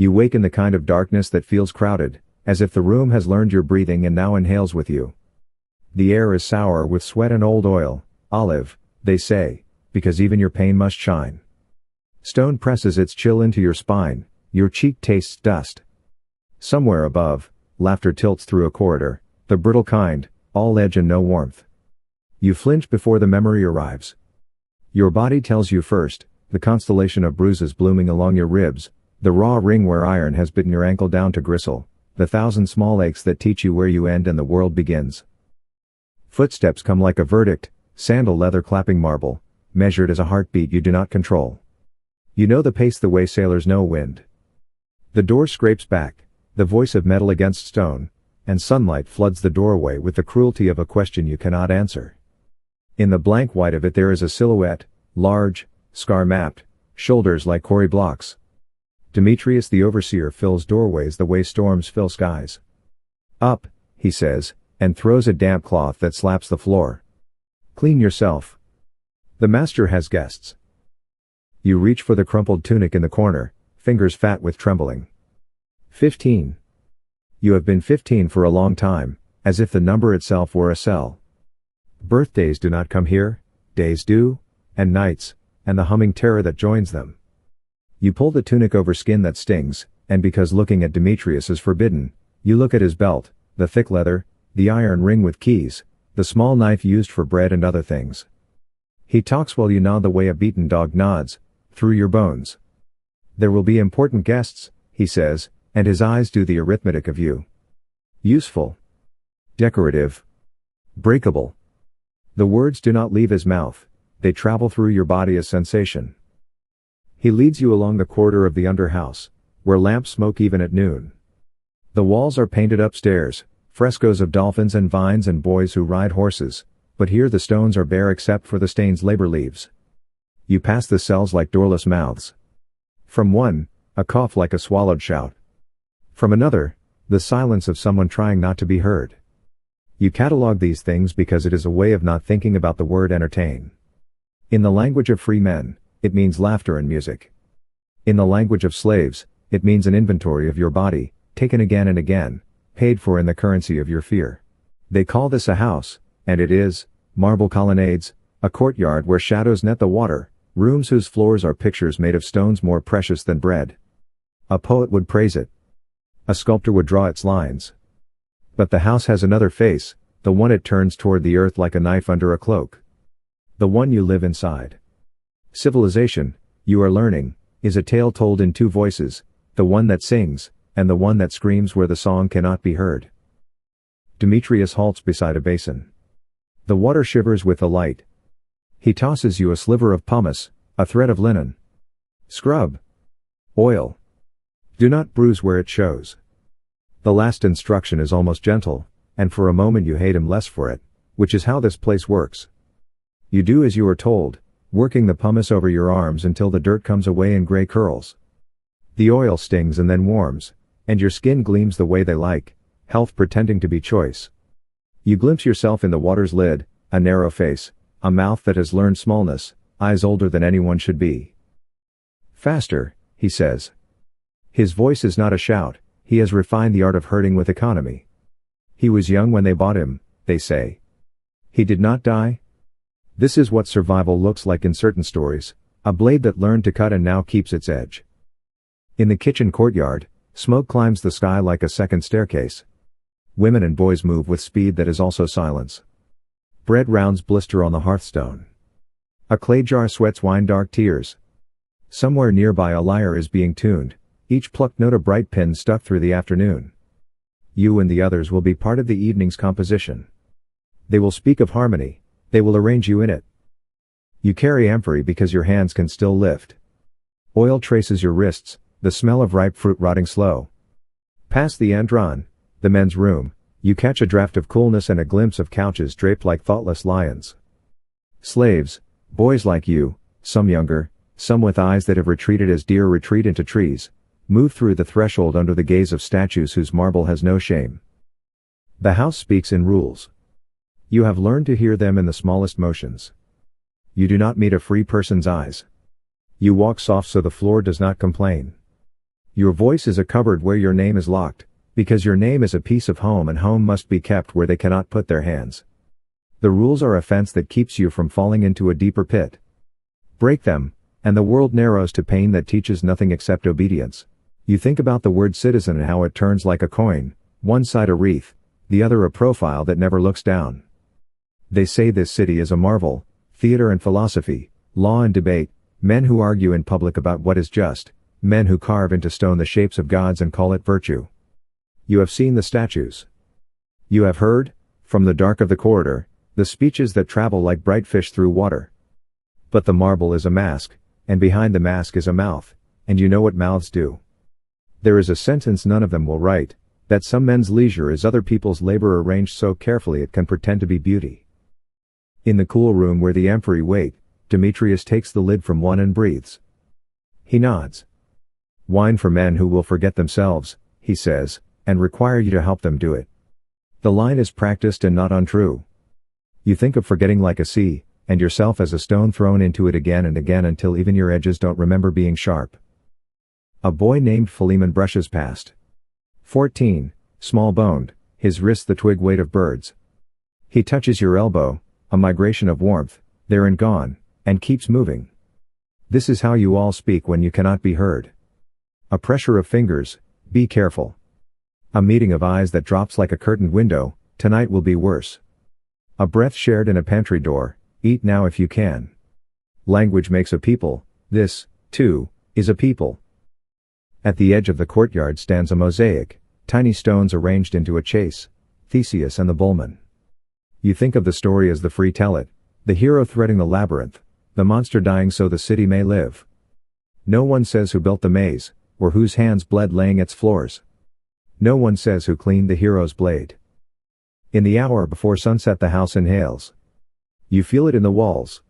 You wake in the kind of darkness that feels crowded, as if the room has learned your breathing and now inhales with you. The air is sour with sweat and old oil, olive, they say, because even your pain must shine. Stone presses its chill into your spine, your cheek tastes dust. Somewhere above, laughter tilts through a corridor, the brittle kind, all edge and no warmth. You flinch before the memory arrives. Your body tells you first, the constellation of bruises blooming along your ribs, the raw ring where iron has bitten your ankle down to gristle, the thousand small aches that teach you where you end and the world begins. Footsteps come like a verdict, sandal leather clapping marble, measured as a heartbeat you do not control. You know the pace the way sailors know wind. The door scrapes back, the voice of metal against stone, and sunlight floods the doorway with the cruelty of a question you cannot answer. In the blank white of it there is a silhouette, large, scar-mapped, shoulders like quarry blocks. Demetrius the overseer fills doorways the way storms fill skies. Up, he says, and throws a damp cloth that slaps the floor. Clean yourself. The master has guests. You reach for the crumpled tunic in the corner, fingers fat with trembling. 15. You have been 15 for a long time, as if the number itself were a cell. Birthdays do not come here, days do, and nights, and the humming terror that joins them. You pull the tunic over skin that stings, and because looking at Demetrius is forbidden, you look at his belt, the thick leather, the iron ring with keys, the small knife used for bread and other things. He talks while you nod the way a beaten dog nods, through your bones. There will be important guests, he says, and his eyes do the arithmetic of you. Useful. Decorative. Breakable. The words do not leave his mouth, they travel through your body as sensation. He leads you along the corridor of the underhouse, where lamps smoke even at noon. The walls are painted upstairs, frescoes of dolphins and vines and boys who ride horses, but here the stones are bare except for the stains labor leaves. You pass the cells like doorless mouths. From one, a cough like a swallowed shout. From another, the silence of someone trying not to be heard. You catalog these things because it is a way of not thinking about the word entertain. In the language of free men, it means laughter and music. In the language of slaves, it means an inventory of your body, taken again and again, paid for in the currency of your fear. They call this a house, and it is, marble colonnades, a courtyard where shadows net the water, rooms whose floors are pictures made of stones more precious than bread. A poet would praise it. A sculptor would draw its lines. But the house has another face, the one it turns toward the earth like a knife under a cloak. The one you live inside. Civilization, you are learning, is a tale told in two voices, the one that sings, and the one that screams where the song cannot be heard. Demetrius halts beside a basin. The water shivers with the light. He tosses you a sliver of pumice, a thread of linen. Scrub. Oil. Do not bruise where it shows. The last instruction is almost gentle, and for a moment you hate him less for it, which is how this place works. You do as you are told, working the pumice over your arms until the dirt comes away in gray curls. The oil stings and then warms, and your skin gleams the way they like, health pretending to be choice. You glimpse yourself in the water's lid, a narrow face, a mouth that has learned smallness, eyes older than anyone should be. Faster, he says. His voice is not a shout, he has refined the art of hurting with economy. He was young when they bought him, they say. He did not die? This is what survival looks like in certain stories, a blade that learned to cut and now keeps its edge. In the kitchen courtyard, smoke climbs the sky like a second staircase. Women and boys move with speed that is also silence. Bread rounds blister on the hearthstone. A clay jar sweats wine-dark tears. Somewhere nearby a lyre is being tuned, each plucked note a bright pin stuck through the afternoon. You and the others will be part of the evening's composition. They will speak of harmony, they will arrange you in it. You carry amphory because your hands can still lift. Oil traces your wrists, the smell of ripe fruit rotting slow. Past the andron, the men's room, you catch a draft of coolness and a glimpse of couches draped like thoughtless lions. Slaves, boys like you, some younger, some with eyes that have retreated as deer retreat into trees, move through the threshold under the gaze of statues whose marble has no shame. The house speaks in rules. You have learned to hear them in the smallest motions. You do not meet a free person's eyes. You walk soft so the floor does not complain. Your voice is a cupboard where your name is locked, because your name is a piece of home and home must be kept where they cannot put their hands. The rules are a fence that keeps you from falling into a deeper pit. Break them, and the world narrows to pain that teaches nothing except obedience. You think about the word citizen and how it turns like a coin, one side a wreath, the other a profile that never looks down. They say this city is a marvel, theater and philosophy, law and debate, men who argue in public about what is just, men who carve into stone the shapes of gods and call it virtue. You have seen the statues. You have heard, from the dark of the corridor, the speeches that travel like bright fish through water. But the marble is a mask, and behind the mask is a mouth, and you know what mouths do. There is a sentence none of them will write, that some men's leisure is other people's labor arranged so carefully it can pretend to be beauty. In the cool room where the empery wait, Demetrius takes the lid from one and breathes. He nods. Wine for men who will forget themselves, he says, and require you to help them do it. The line is practiced and not untrue. You think of forgetting like a sea, and yourself as a stone thrown into it again and again until even your edges don't remember being sharp. A boy named Philemon brushes past. 14, small-boned, his wrist the twig weight of birds. He touches your elbow, a migration of warmth, there and gone, and keeps moving. This is how you all speak when you cannot be heard. A pressure of fingers, be careful. A meeting of eyes that drops like a curtained window, tonight will be worse. A breath shared in a pantry door, eat now if you can. Language makes a people, this, too, is a people. At the edge of the courtyard stands a mosaic, tiny stones arranged into a chase, Theseus and the bullman. You think of the story as the free tell it, the hero threading the labyrinth, the monster dying so the city may live. No one says who built the maze, or whose hands bled laying its floors. No one says who cleaned the hero's blade. In the hour before sunset the house inhales. You feel it in the walls.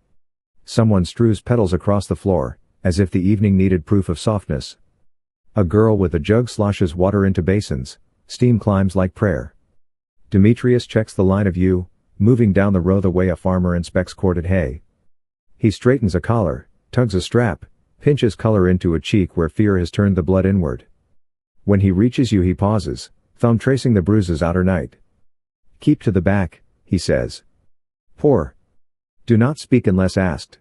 Someone strews petals across the floor, as if the evening needed proof of softness. A girl with a jug sloshes water into basins, steam climbs like prayer. Demetrius checks the line of you, moving down the row the way a farmer inspects corded hay. He straightens a collar, tugs a strap, pinches color into a cheek where fear has turned the blood inward. When he reaches you he pauses, thumb tracing the bruises outer night. Keep to the back, he says. Poor. Do not speak unless asked.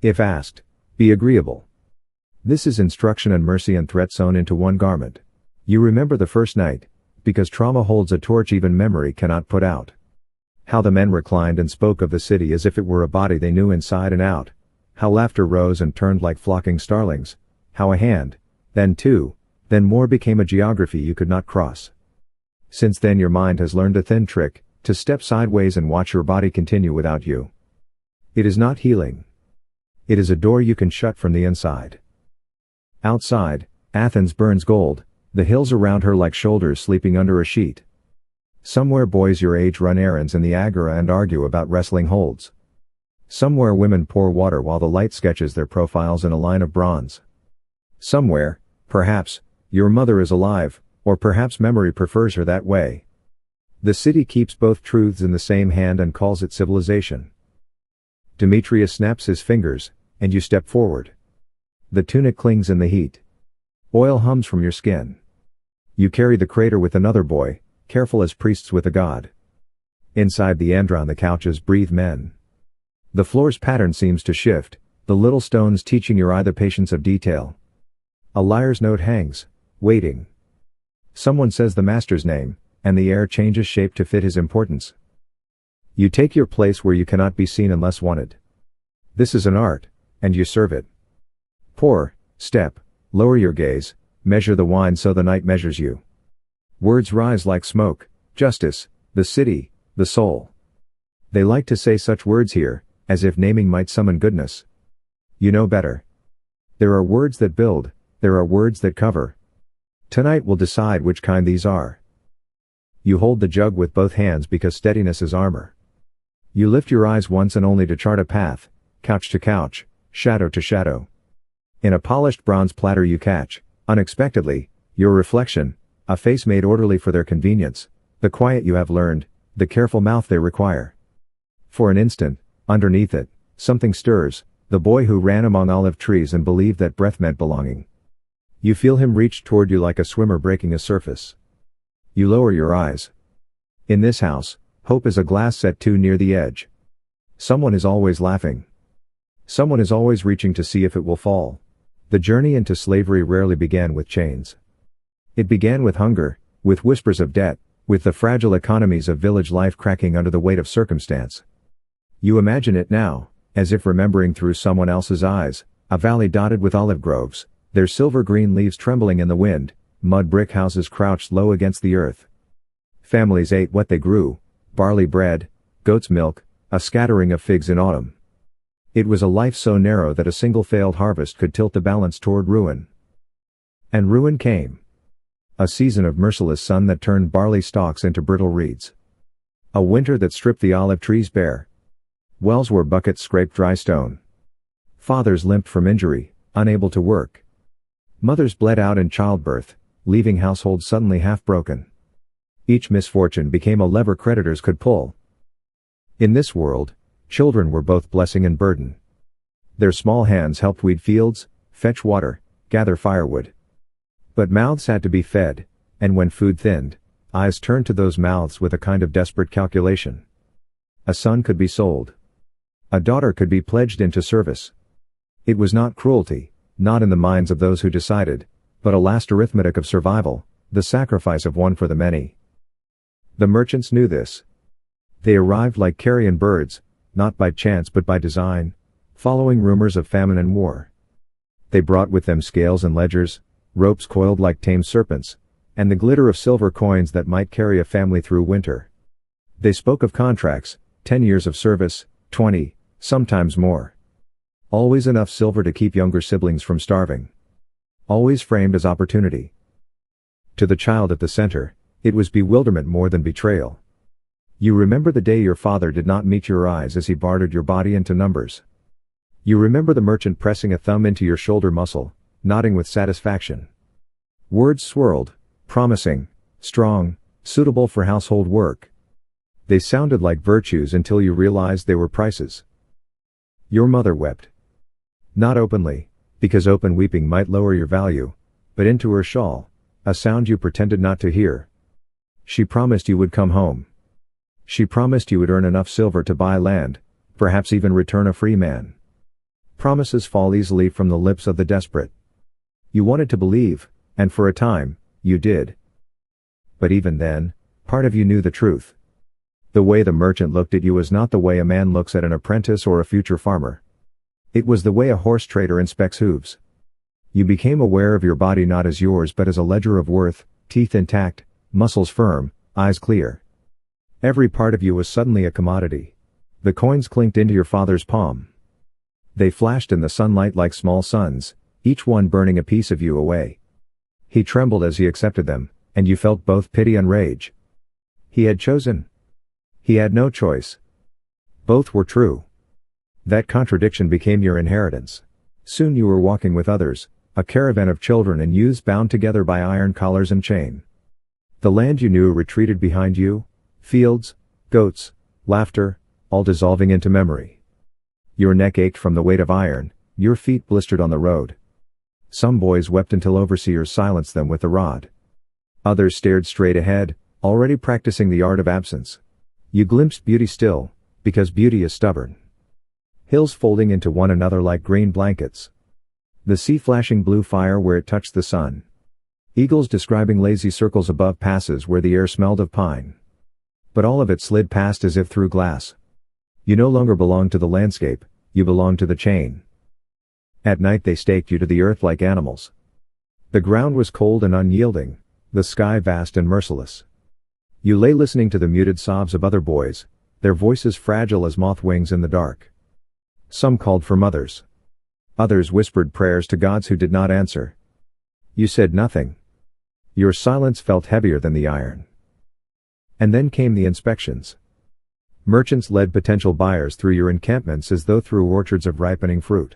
If asked, be agreeable. This is instruction and mercy and threat sewn into one garment. You remember the first night, because trauma holds a torch even memory cannot put out. How the men reclined and spoke of the city as if it were a body they knew inside and out. How laughter rose and turned like flocking starlings. How a hand, then two, then more became a geography you could not cross. Since then your mind has learned a thin trick, to step sideways and watch your body continue without you. It is not healing. It is a door you can shut from the inside. Outside, Athens burns gold, the hills around her like shoulders sleeping under a sheet. Somewhere boys your age run errands in the agora and argue about wrestling holds. Somewhere women pour water while the light sketches their profiles in a line of bronze. Somewhere, perhaps, your mother is alive, or perhaps memory prefers her that way. The city keeps both truths in the same hand and calls it civilization. Demetrius snaps his fingers, and you step forward. The tunic clings in the heat. Oil hums from your skin. You carry the crater with another boy, careful as priests with a god. Inside the andron the couches breathe men. The floor's pattern seems to shift, the little stones teaching your eye the patience of detail. A lyre's note hangs, waiting. Someone says the master's name, and the air changes shape to fit his importance. You take your place where you cannot be seen unless wanted. This is an art, and you serve it. Pour, step, lower your gaze, measure the wine so the night measures you. Words rise like smoke, justice, the city, the soul. They like to say such words here, as if naming might summon goodness. You know better. There are words that build, there are words that cover. Tonight will decide which kind these are. You hold the jug with both hands because steadiness is armor. You lift your eyes once and only to chart a path, couch to couch, shadow to shadow. In a polished bronze platter you catch, unexpectedly, your reflection, a face made orderly for their convenience, the quiet you have learned, the careful mouth they require. For an instant, underneath it, something stirs, the boy who ran among olive trees and believed that breath meant belonging. You feel him reach toward you like a swimmer breaking a surface. You lower your eyes. In this house, hope is a glass set too near the edge. Someone is always laughing. Someone is always reaching to see if it will fall. The journey into slavery rarely began with chains. It began with hunger, with whispers of debt, with the fragile economies of village life cracking under the weight of circumstance. You imagine it now, as if remembering through someone else's eyes, a valley dotted with olive groves, their silver-green leaves trembling in the wind, mud brick houses crouched low against the earth. Families ate what they grew, barley bread, goat's milk, a scattering of figs in autumn. It was a life so narrow that a single failed harvest could tilt the balance toward ruin. And ruin came. A season of merciless sun that turned barley stalks into brittle reeds. A winter that stripped the olive trees bare. Wells where buckets scraped dry stone. Fathers limped from injury, unable to work. Mothers bled out in childbirth, leaving households suddenly half-broken. Each misfortune became a lever creditors could pull. In this world, children were both blessing and burden. Their small hands helped weed fields, fetch water, gather firewood. But mouths had to be fed, and when food thinned, eyes turned to those mouths with a kind of desperate calculation. A son could be sold. A daughter could be pledged into service. It was not cruelty, not in the minds of those who decided, but a last arithmetic of survival, the sacrifice of one for the many. The merchants knew this. They arrived like carrion birds, not by chance but by design, following rumors of famine and war. They brought with them scales and ledgers, ropes coiled like tame serpents, and the glitter of silver coins that might carry a family through winter. They spoke of contracts, 10 years of service, 20, sometimes more. Always enough silver to keep younger siblings from starving. Always framed as opportunity. To the child at the center, it was bewilderment more than betrayal. You remember the day your father did not meet your eyes as he bartered your body into numbers. You remember the merchant pressing a thumb into your shoulder muscle, nodding with satisfaction. Words swirled, promising, strong, suitable for household work. They sounded like virtues until you realized they were prices. Your mother wept. Not openly, because open weeping might lower your value, but into her shawl, a sound you pretended not to hear. She promised you would come home. She promised you would earn enough silver to buy land, perhaps even return a free man. Promises fall easily from the lips of the desperate. You wanted to believe, and for a time, you did. But even then, part of you knew the truth. The way the merchant looked at you was not the way a man looks at an apprentice or a future farmer. It was the way a horse trader inspects hooves. You became aware of your body not as yours but as a ledger of worth, teeth intact, muscles firm, eyes clear. Every part of you was suddenly a commodity. The coins clinked into your father's palm. They flashed in the sunlight like small suns, each one burning a piece of you away. He trembled as he accepted them, and you felt both pity and rage. He had chosen. He had no choice. Both were true. That contradiction became your inheritance. Soon you were walking with others, a caravan of children and youths bound together by iron collars and chain. The land you knew retreated behind you, fields, goats, laughter, all dissolving into memory. Your neck ached from the weight of iron, your feet blistered on the road. Some boys wept until overseers silenced them with the rod. Others stared straight ahead, already practicing the art of absence. You glimpsed beauty still, because beauty is stubborn. Hills folding into one another like green blankets. The sea flashing blue fire where it touched the sun. Eagles describing lazy circles above passes where the air smelled of pine. But all of it slid past as if through glass. You no longer belonged to the landscape, you belonged to the chain. At night they staked you to the earth like animals. The ground was cold and unyielding, the sky vast and merciless. You lay listening to the muted sobs of other boys, their voices fragile as moth wings in the dark. Some called for mothers. Others whispered prayers to gods who did not answer. You said nothing. Your silence felt heavier than the iron. And then came the inspections. Merchants led potential buyers through your encampments as though through orchards of ripening fruit.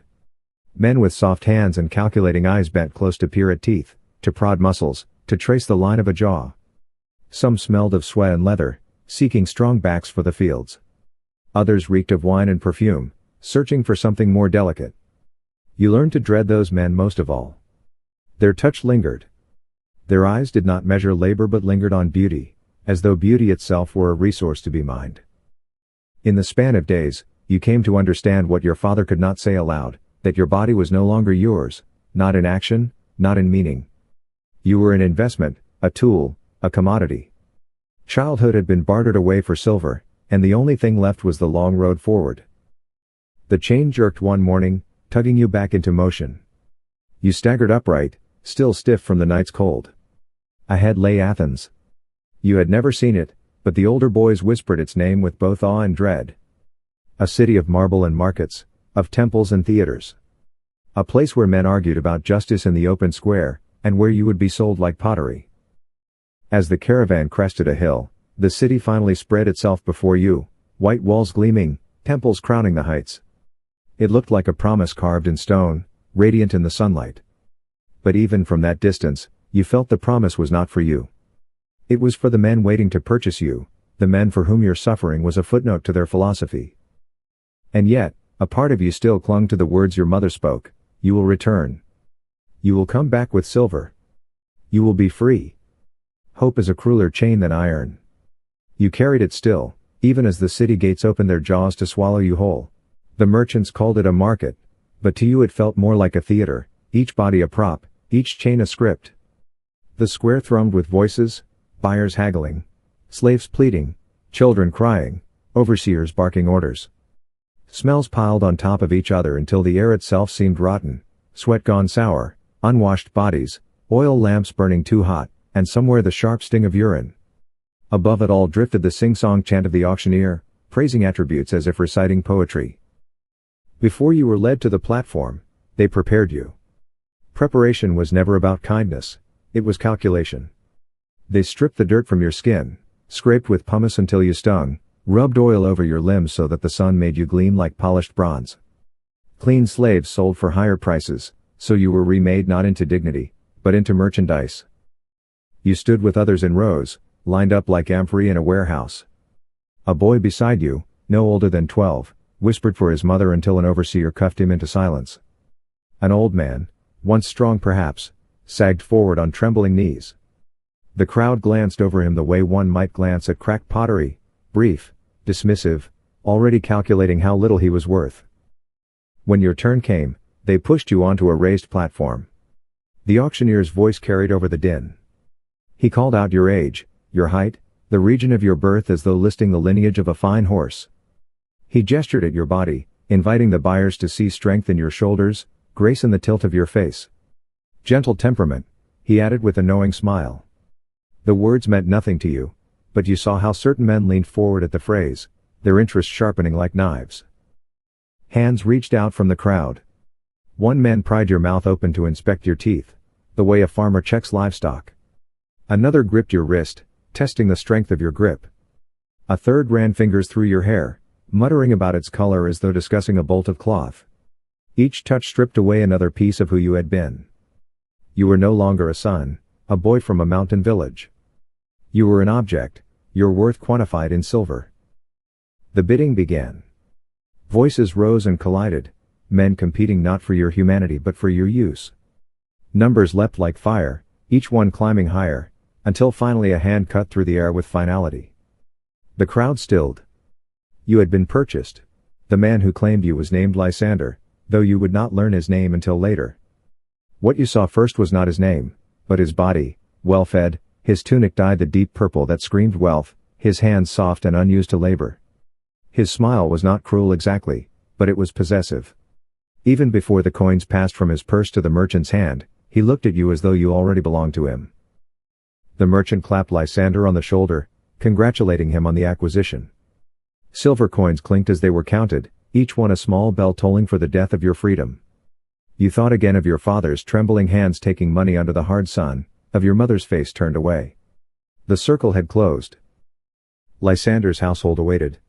Men with soft hands and calculating eyes bent close to peer at teeth, to prod muscles, to trace the line of a jaw. Some smelled of sweat and leather, seeking strong backs for the fields. Others reeked of wine and perfume, searching for something more delicate. You learned to dread those men most of all. Their touch lingered. Their eyes did not measure labor but lingered on beauty, as though beauty itself were a resource to be mined. In the span of days, you came to understand what your father could not say aloud, that your body was no longer yours, not in action, not in meaning. You were an investment, a tool, a commodity. Childhood had been bartered away for silver, and the only thing left was the long road forward. The chain jerked one morning, tugging you back into motion. You staggered upright, still stiff from the night's cold. Ahead lay Athens. You had never seen it, but the older boys whispered its name with both awe and dread. A city of marble and markets, of temples and theaters. A place where men argued about justice in the open square, and where you would be sold like pottery. As the caravan crested a hill, the city finally spread itself before you, white walls gleaming, temples crowning the heights. It looked like a promise carved in stone, radiant in the sunlight. But even from that distance, you felt the promise was not for you. It was for the men waiting to purchase you, the men for whom your suffering was a footnote to their philosophy. And yet, a part of you still clung to the words your mother spoke: you will return. You will come back with silver. You will be free. Hope is a crueler chain than iron. You carried it still, even as the city gates opened their jaws to swallow you whole. The merchants called it a market, but to you it felt more like a theater, each body a prop, each chain a script. The square thrummed with voices, buyers haggling, slaves pleading, children crying, overseers barking orders. Smells piled on top of each other until the air itself seemed rotten, sweat gone sour, unwashed bodies, oil lamps burning too hot, and somewhere the sharp sting of urine. Above it all drifted the sing-song chant of the auctioneer, praising attributes as if reciting poetry. Before you were led to the platform, they prepared you. Preparation was never about kindness, it was calculation. They stripped the dirt from your skin, scraped with pumice until you stung, rubbed oil over your limbs so that the sun made you gleam like polished bronze. Clean slaves sold for higher prices, so you were remade not into dignity, but into merchandise. You stood with others in rows, lined up like amphorae in a warehouse. A boy beside you, no older than 12, whispered for his mother until an overseer cuffed him into silence. An old man, once strong perhaps, sagged forward on trembling knees. The crowd glanced over him the way one might glance at cracked pottery, brief, dismissive, already calculating how little he was worth. When your turn came, they pushed you onto a raised platform. The auctioneer's voice carried over the din. He called out your age, your height, the region of your birth as though listing the lineage of a fine horse. He gestured at your body, inviting the buyers to see strength in your shoulders, grace in the tilt of your face. Gentle temperament, he added with a knowing smile. The words meant nothing to you, but you saw how certain men leaned forward at the phrase, their interest sharpening like knives. Hands reached out from the crowd. One man pried your mouth open to inspect your teeth, the way a farmer checks livestock. Another gripped your wrist, testing the strength of your grip. A third ran fingers through your hair, muttering about its color as though discussing a bolt of cloth. Each touch stripped away another piece of who you had been. You were no longer a son, a boy from a mountain village. You were an object, your worth quantified in silver. The bidding began. Voices rose and collided, men competing not for your humanity but for your use. Numbers leapt like fire, each one climbing higher, until finally a hand cut through the air with finality. The crowd stilled. You had been purchased. The man who claimed you was named Lysander, though you would not learn his name until later. What you saw first was not his name, but his body, well-fed, his tunic dyed the deep purple that screamed wealth, his hands soft and unused to labor. His smile was not cruel exactly, but it was possessive. Even before the coins passed from his purse to the merchant's hand, he looked at you as though you already belonged to him. The merchant clapped Lysander on the shoulder, congratulating him on the acquisition. Silver coins clinked as they were counted, each one a small bell tolling for the death of your freedom. You thought again of your father's trembling hands taking money under the hard sun, of your mother's face turned away. The circle had closed. Lysander's household awaited.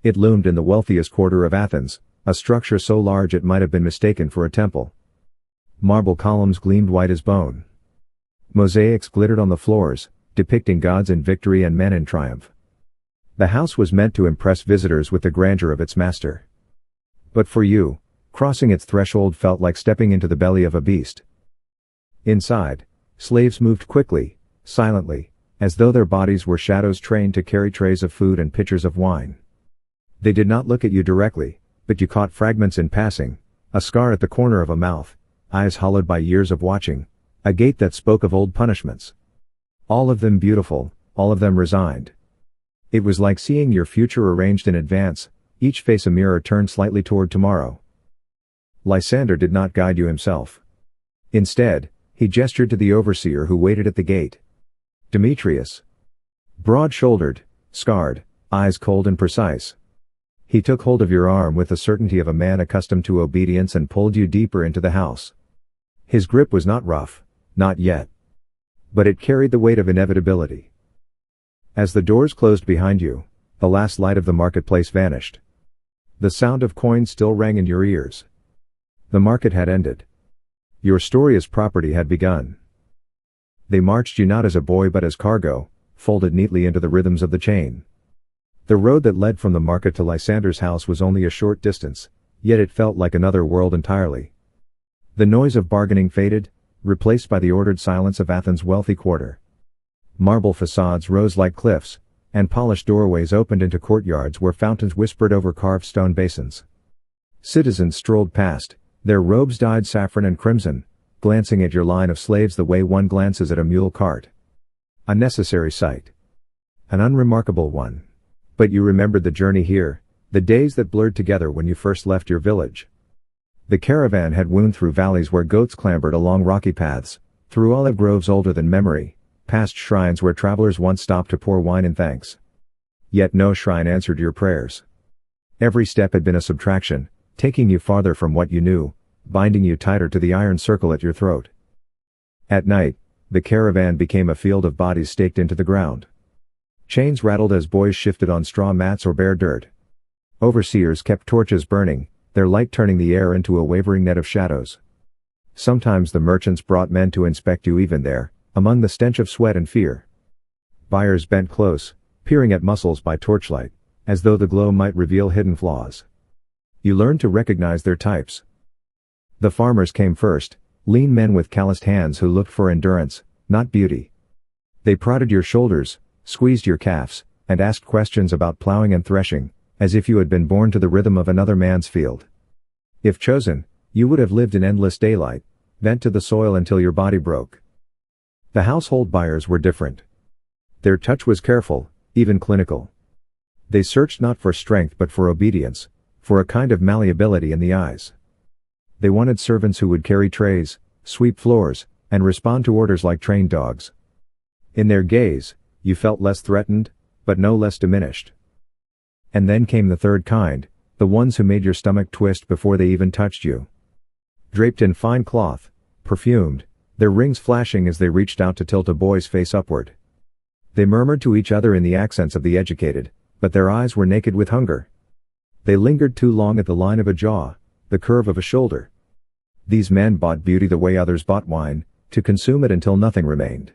It loomed in the wealthiest quarter of Athens, a structure so large it might have been mistaken for a temple. Marble columns gleamed white as bone. Mosaics glittered on the floors, depicting gods in victory and men in triumph. The house was meant to impress visitors with the grandeur of its master. But for you, crossing its threshold felt like stepping into the belly of a beast. Inside, slaves moved quickly, silently, as though their bodies were shadows trained to carry trays of food and pitchers of wine. They did not look at you directly, but you caught fragments in passing, a scar at the corner of a mouth, eyes hollowed by years of watching, a gait that spoke of old punishments. All of them beautiful, all of them resigned. It was like seeing your future arranged in advance, each face a mirror turned slightly toward tomorrow. Lysander did not guide you himself. Instead, he gestured to the overseer who waited at the gate. Demetrius. Broad-shouldered, scarred, eyes cold and precise. He took hold of your arm with the certainty of a man accustomed to obedience and pulled you deeper into the house. His grip was not rough, not yet. But it carried the weight of inevitability. As the doors closed behind you, the last light of the marketplace vanished. The sound of coins still rang in your ears. The market had ended. Your story as property had begun. They marched you not as a boy but as cargo, folded neatly into the rhythms of the chain. The road that led from the market to Lysander's house was only a short distance, yet it felt like another world entirely. The noise of bargaining faded, replaced by the ordered silence of Athens' wealthy quarter. Marble facades rose like cliffs, and polished doorways opened into courtyards where fountains whispered over carved stone basins. Citizens strolled past, their robes dyed saffron and crimson, glancing at your line of slaves the way one glances at a mule cart. A necessary sight. An unremarkable one. But you remembered the journey here, the days that blurred together when you first left your village. The caravan had wound through valleys where goats clambered along rocky paths, through olive groves older than memory, past shrines where travelers once stopped to pour wine in thanks. Yet no shrine answered your prayers. Every step had been a subtraction, taking you farther from what you knew, binding you tighter to the iron circle at your throat. At night, the caravan became a field of bodies staked into the ground. Chains rattled as boys shifted on straw mats or bare dirt. Overseers kept torches burning, their light turning the air into a wavering net of shadows. Sometimes the merchants brought men to inspect you even there, among the stench of sweat and fear. Buyers bent close, peering at muscles by torchlight, as though the glow might reveal hidden flaws. You learned to recognize their types. The farmers came first, lean men with calloused hands who looked for endurance, not beauty. They prodded your shoulders, squeezed your calves, and asked questions about plowing and threshing, as if you had been born to the rhythm of another man's field. If chosen, you would have lived in endless daylight, bent to the soil until your body broke. The household buyers were different. Their touch was careful, even clinical. They searched not for strength but for obedience, for a kind of malleability in the eyes. They wanted servants who would carry trays, sweep floors, and respond to orders like trained dogs. In their gaze, you felt less threatened, but no less diminished. And then came the third kind, the ones who made your stomach twist before they even touched you. Draped in fine cloth, perfumed, their rings flashing as they reached out to tilt a boy's face upward. They murmured to each other in the accents of the educated, but their eyes were naked with hunger. They lingered too long at the line of a jaw, the curve of a shoulder. These men bought beauty the way others bought wine, to consume it until nothing remained.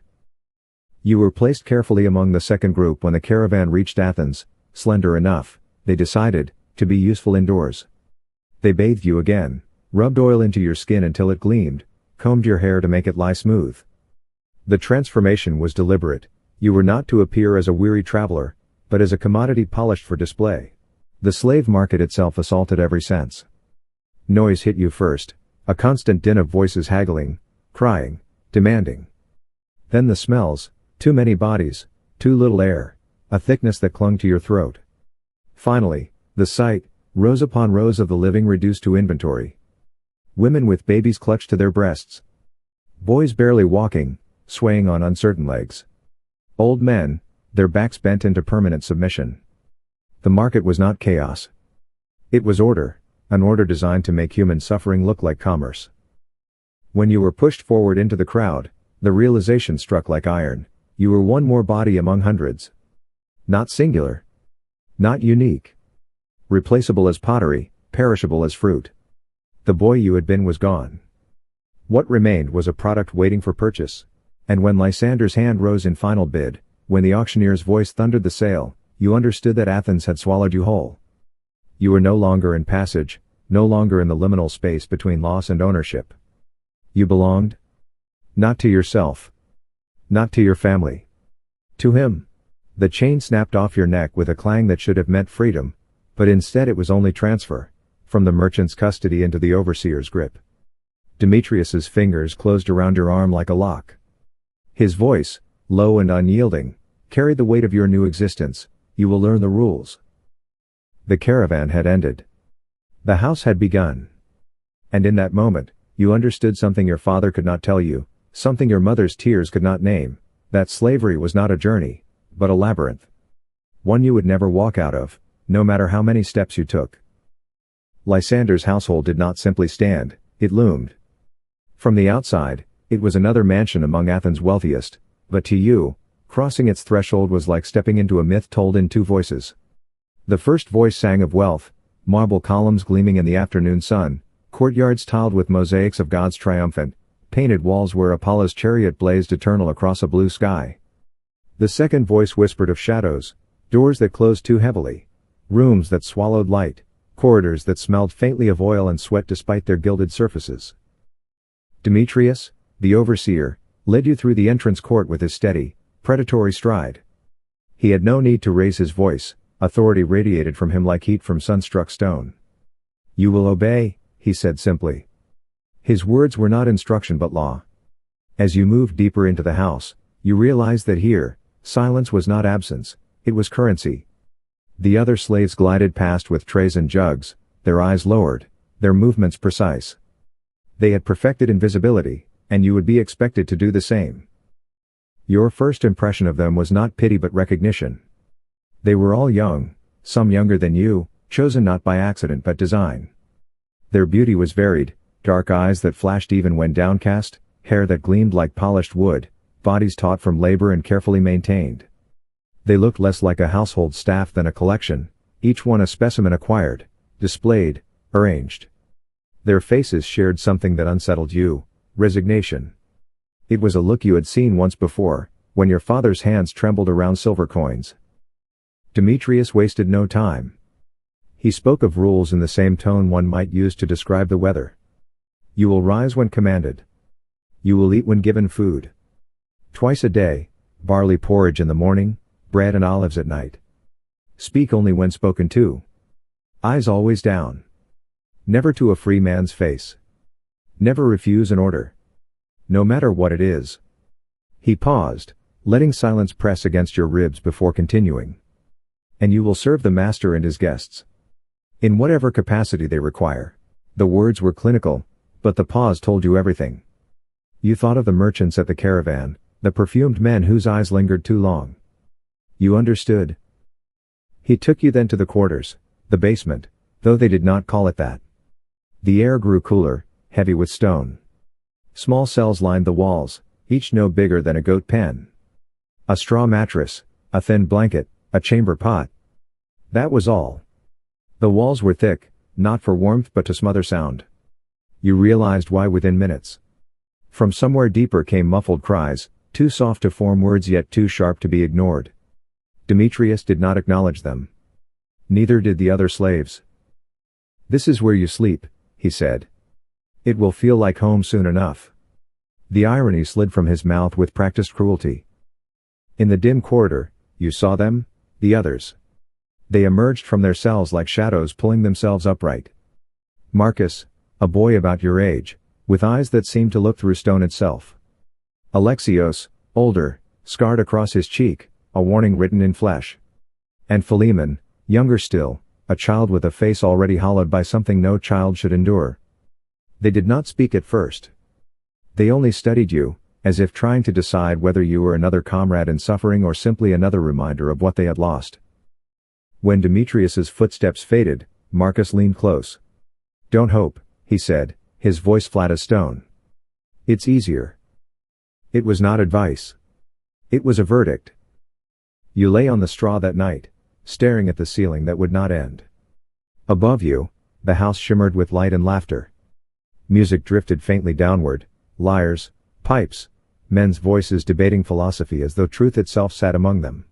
You were placed carefully among the second group when the caravan reached Athens, slender enough, they decided, to be useful indoors. They bathed you again, rubbed oil into your skin until it gleamed, combed your hair to make it lie smooth. The transformation was deliberate. You were not to appear as a weary traveler, but as a commodity polished for display. The slave market itself assaulted every sense. Noise hit you first, a constant din of voices haggling, crying, demanding. Then the smells, too many bodies, too little air, a thickness that clung to your throat. Finally, the sight, rows upon rows of the living reduced to inventory. Women with babies clutched to their breasts. Boys barely walking, swaying on uncertain legs. Old men, their backs bent into permanent submission. The market was not chaos. It was order, an order designed to make human suffering look like commerce. When you were pushed forward into the crowd, the realization struck like iron, you were one more body among hundreds. Not singular. Not unique. Replaceable as pottery, perishable as fruit. The boy you had been was gone. What remained was a product waiting for purchase. And when Lysander's hand rose in final bid, when the auctioneer's voice thundered the sale, you understood that Athens had swallowed you whole. You were no longer in passage, no longer in the liminal space between loss and ownership. You belonged? Not to yourself. Not to your family. To him. The chain snapped off your neck with a clang that should have meant freedom, but instead it was only transfer, from the merchant's custody into the overseer's grip. Demetrius's fingers closed around your arm like a lock. His voice, low and unyielding, carried the weight of your new existence. You will learn the rules. The caravan had ended. The house had begun. And in that moment, you understood something your father could not tell you, something your mother's tears could not name, that slavery was not a journey, but a labyrinth. One you would never walk out of, no matter how many steps you took. Lysander's household did not simply stand, it loomed. From the outside, it was another mansion among Athens' wealthiest, but to you, crossing its threshold was like stepping into a myth told in two voices. The first voice sang of wealth, marble columns gleaming in the afternoon sun, courtyards tiled with mosaics of gods triumphant, painted walls where Apollo's chariot blazed eternal across a blue sky. The second voice whispered of shadows, doors that closed too heavily, rooms that swallowed light, corridors that smelled faintly of oil and sweat despite their gilded surfaces. Demetrius, the overseer, led you through the entrance court with his steady, predatory stride. He had no need to raise his voice, authority radiated from him like heat from sun-struck stone. You will obey, he said simply. His words were not instruction but law. As you moved deeper into the house, you realized that here, silence was not absence, it was currency. The other slaves glided past with trays and jugs, their eyes lowered, their movements precise. They had perfected invisibility, and you would be expected to do the same. Your first impression of them was not pity but recognition. They were all young, some younger than you, chosen not by accident but design. Their beauty was varied, dark eyes that flashed even when downcast, hair that gleamed like polished wood, bodies taut from labor and carefully maintained. They looked less like a household staff than a collection, each one a specimen acquired, displayed, arranged. Their faces shared something that unsettled you, resignation. It was a look you had seen once before, when your father's hands trembled around silver coins. Demetrius wasted no time. He spoke of rules in the same tone one might use to describe the weather. You will rise when commanded. You will eat when given food. Twice a day, barley porridge in the morning, bread and olives at night. Speak only when spoken to. Eyes always down. Never to a free man's face. Never refuse an order. No matter what it is. He paused, letting silence press against your ribs before continuing. And you will serve the master and his guests. In whatever capacity they require. The words were clinical, but the pause told you everything. You thought of the merchants at the caravan, the perfumed men whose eyes lingered too long. You understood. He took you then to the quarters, the basement, though they did not call it that. The air grew cooler, heavy with stone. Small cells lined the walls, each no bigger than a goat pen. A straw mattress, a thin blanket, a chamber pot. That was all. The walls were thick, not for warmth but to smother sound. You realized why within minutes. From somewhere deeper came muffled cries, too soft to form words yet too sharp to be ignored. Demetrius did not acknowledge them. Neither did the other slaves. This is where you sleep, he said. It will feel like home soon enough. The irony slid from his mouth with practiced cruelty. In the dim corridor, you saw them, the others. They emerged from their cells like shadows pulling themselves upright. Marcus, a boy about your age, with eyes that seemed to look through stone itself. Alexios, older, scarred across his cheek, a warning written in flesh. And Philemon, younger still, a child with a face already hollowed by something no child should endure. They did not speak at first. They only studied you, as if trying to decide whether you were another comrade in suffering or simply another reminder of what they had lost. When Demetrius's footsteps faded, Marcus leaned close. Don't hope, he said, his voice flat as stone. It's easier. It was not advice. It was a verdict. You lay on the straw that night, staring at the ceiling that would not end. Above you, the house shimmered with light and laughter. Music drifted faintly downward, lyres, pipes, men's voices debating philosophy as though truth itself sat among them.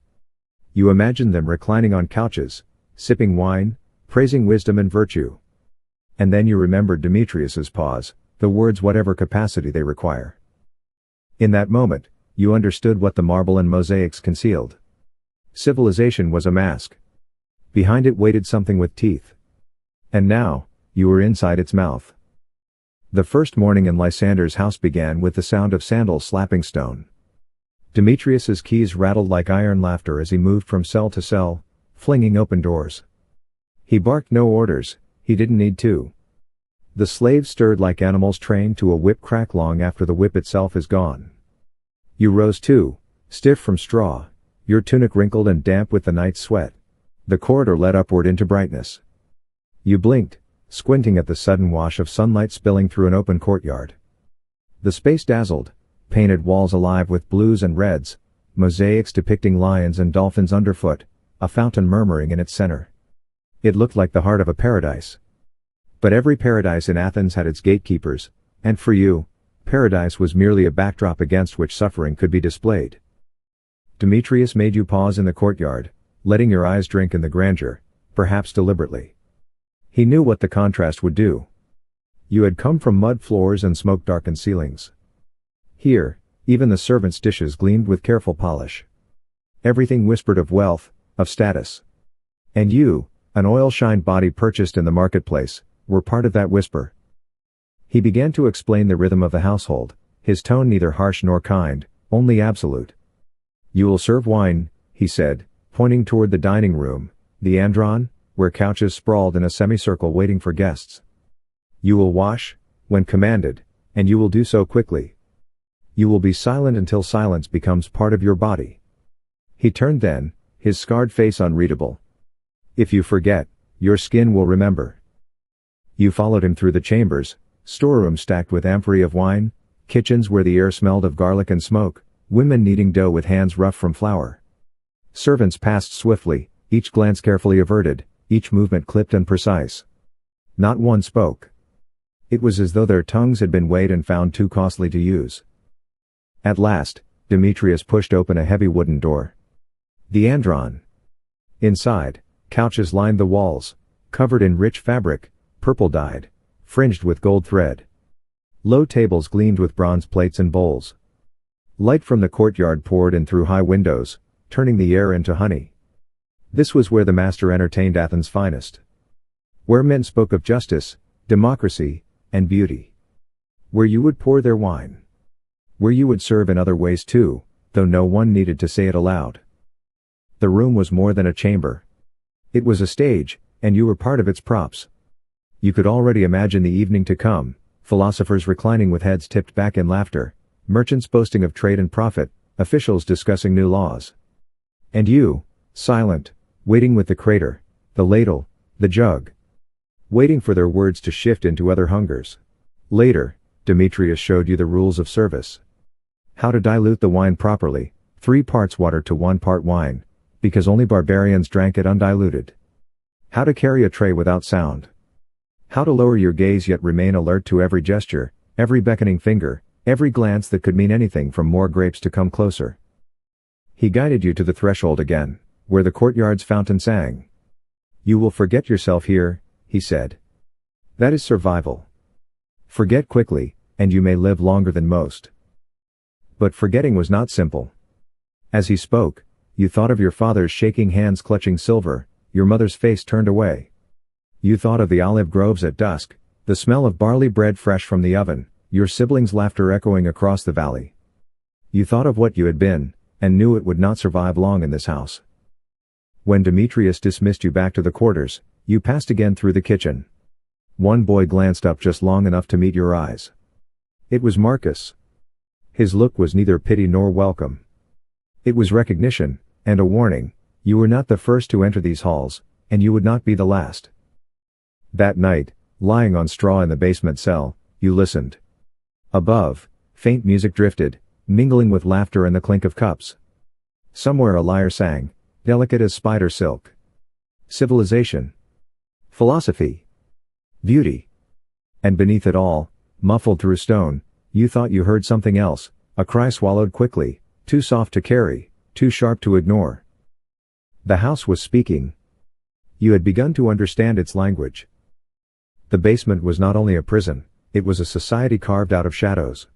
You imagined them reclining on couches, sipping wine, praising wisdom and virtue. And then you remembered Demetrius's pause, the words whatever capacity they require. In that moment, you understood what the marble and mosaics concealed. Civilization was a mask. Behind it waited something with teeth. And now, you were inside its mouth. The first morning in Lysander's house began with the sound of sandals slapping stone. Demetrius's keys rattled like iron laughter as he moved from cell to cell, flinging open doors. He barked no orders, he didn't need to. The slaves stirred like animals trained to a whip crack long after the whip itself is gone. You rose too, stiff from straw, your tunic wrinkled and damp with the night's sweat. The corridor led upward into brightness. You blinked, squinting at the sudden wash of sunlight spilling through an open courtyard. The space dazzled, painted walls alive with blues and reds, mosaics depicting lions and dolphins underfoot, a fountain murmuring in its center. It looked like the heart of a paradise. But every paradise in Athens had its gatekeepers, and for you, paradise was merely a backdrop against which suffering could be displayed. Demetrius made you pause in the courtyard, letting your eyes drink in the grandeur, perhaps deliberately. He knew what the contrast would do. You had come from mud floors and smoke-darkened ceilings. Here, even the servants' dishes gleamed with careful polish. Everything whispered of wealth, of status. And you, an oil-shined body purchased in the marketplace, were part of that whisper. He began to explain the rhythm of the household, his tone neither harsh nor kind, only absolute. You will serve wine, he said, pointing toward the dining room, the andron, where couches sprawled in a semicircle waiting for guests. You will wash, when commanded, and you will do so quickly. You will be silent until silence becomes part of your body. He turned then, his scarred face unreadable. If you forget, your skin will remember. You followed him through the chambers, storerooms stacked with amphorae of wine, kitchens where the air smelled of garlic and smoke, women kneading dough with hands rough from flour. Servants passed swiftly, each glance carefully averted, each movement clipped and precise. Not one spoke. It was as though their tongues had been weighed and found too costly to use. At last, Demetrius pushed open a heavy wooden door. The andron. Inside, couches lined the walls, covered in rich fabric, purple-dyed, fringed with gold thread. Low tables gleamed with bronze plates and bowls. Light from the courtyard poured in through high windows, turning the air into honey. This was where the master entertained Athens' finest. Where men spoke of justice, democracy, and beauty. Where you would pour their wine. Where you would serve in other ways too, though no one needed to say it aloud. The room was more than a chamber. It was a stage, and you were part of its props. You could already imagine the evening to come, philosophers reclining with heads tipped back in laughter, merchants boasting of trade and profit, officials discussing new laws. And you, silent, waiting with the crater, the ladle, the jug. Waiting for their words to shift into other hungers. Later, Demetrius showed you the rules of service. How to dilute the wine properly, 3 parts water to 1 part wine, because only barbarians drank it undiluted. How to carry a tray without sound. How to lower your gaze yet remain alert to every gesture, every beckoning finger, every glance that could mean anything from more grapes to come closer. He guided you to the threshold again, where the courtyard's fountain sang. You will forget yourself here, he said. That is survival. Forget quickly, and you may live longer than most. But forgetting was not simple. As he spoke, you thought of your father's shaking hands clutching silver, your mother's face turned away. You thought of the olive groves at dusk, the smell of barley bread fresh from the oven, your siblings' laughter echoing across the valley. You thought of what you had been, and knew it would not survive long in this house. When Demetrius dismissed you back to the quarters, you passed again through the kitchen. One boy glanced up just long enough to meet your eyes. It was Marcus. His look was neither pity nor welcome. It was recognition, and a warning: you were not the first to enter these halls, and you would not be the last. That night, lying on straw in the basement cell, you listened. Above, faint music drifted, mingling with laughter and the clink of cups. Somewhere a lyre sang, delicate as spider silk. Civilization. Philosophy. Beauty. And beneath it all, muffled through stone, you thought you heard something else, a cry swallowed quickly, too soft to carry, too sharp to ignore. The house was speaking. You had begun to understand its language. The basement was not only a prison, it was a society carved out of shadows.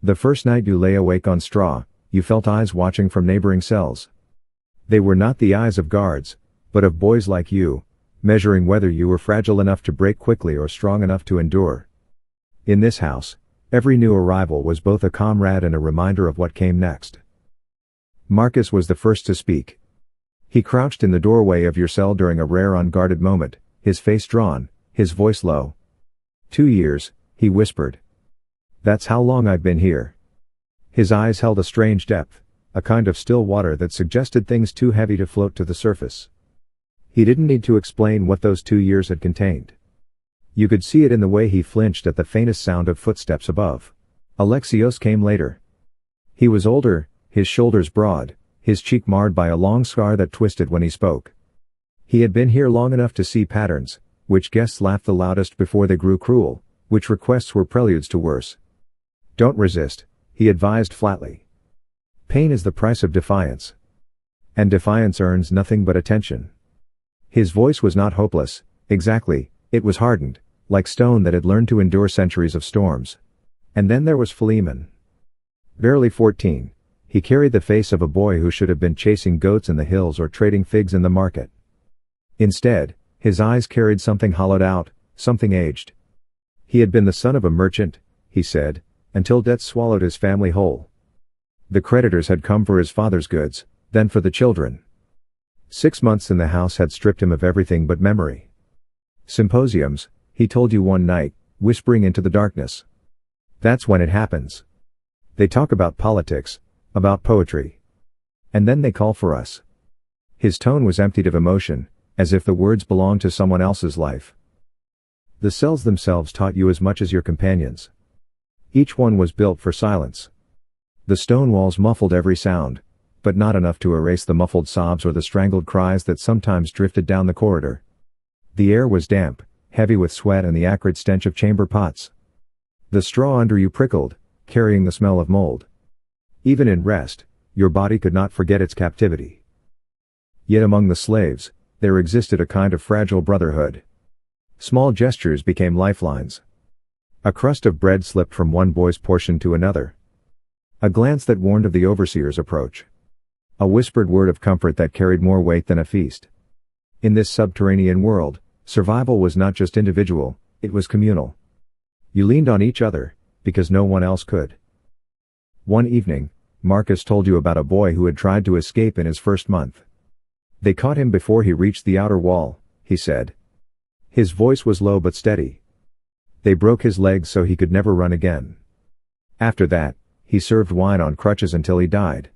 The first night you lay awake on straw, you felt eyes watching from neighboring cells. They were not the eyes of guards, but of boys like you, measuring whether you were fragile enough to break quickly or strong enough to endure. In this house, every new arrival was both a comrade and a reminder of what came next. Marcus was the first to speak. He crouched in the doorway of your cell during a rare unguarded moment, his face drawn, his voice low. 2 years, he whispered. That's how long I've been here. His eyes held a strange depth, a kind of still water that suggested things too heavy to float to the surface. He didn't need to explain what those 2 years had contained. You could see it in the way he flinched at the faintest sound of footsteps above. Alexios came later. He was older, his shoulders broad, his cheek marred by a long scar that twisted when he spoke. He had been here long enough to see patterns, which guests laughed the loudest before they grew cruel, which requests were preludes to worse. Don't resist, he advised flatly. Pain is the price of defiance. And defiance earns nothing but attention. His voice was not hopeless, exactly, it was hardened, like stone that had learned to endure centuries of storms. And then there was Philemon. Barely 14, he carried the face of a boy who should have been chasing goats in the hills or trading figs in the market. Instead, his eyes carried something hollowed out, something aged. He had been the son of a merchant, he said, until debt swallowed his family whole. The creditors had come for his father's goods, then for the children. 6 months in the house had stripped him of everything but memory. Symposiums, he told you one night, whispering into the darkness. That's when it happens. They talk about politics, about poetry. And then they call for us. His tone was emptied of emotion, as if the words belonged to someone else's life. The cells themselves taught you as much as your companions. Each one was built for silence. The stone walls muffled every sound, but not enough to erase the muffled sobs or the strangled cries that sometimes drifted down the corridor. The air was damp, heavy with sweat and the acrid stench of chamber pots. The straw under you prickled, carrying the smell of mold. Even in rest, your body could not forget its captivity. Yet among the slaves, there existed a kind of fragile brotherhood. Small gestures became lifelines. A crust of bread slipped from one boy's portion to another. A glance that warned of the overseer's approach. A whispered word of comfort that carried more weight than a feast. In this subterranean world, survival was not just individual, it was communal. You leaned on each other, because no one else could. One evening, Marcus told you about a boy who had tried to escape in his first month. They caught him before he reached the outer wall, he said. His voice was low but steady. They broke his legs so he could never run again. After that, he served wine on crutches until he died.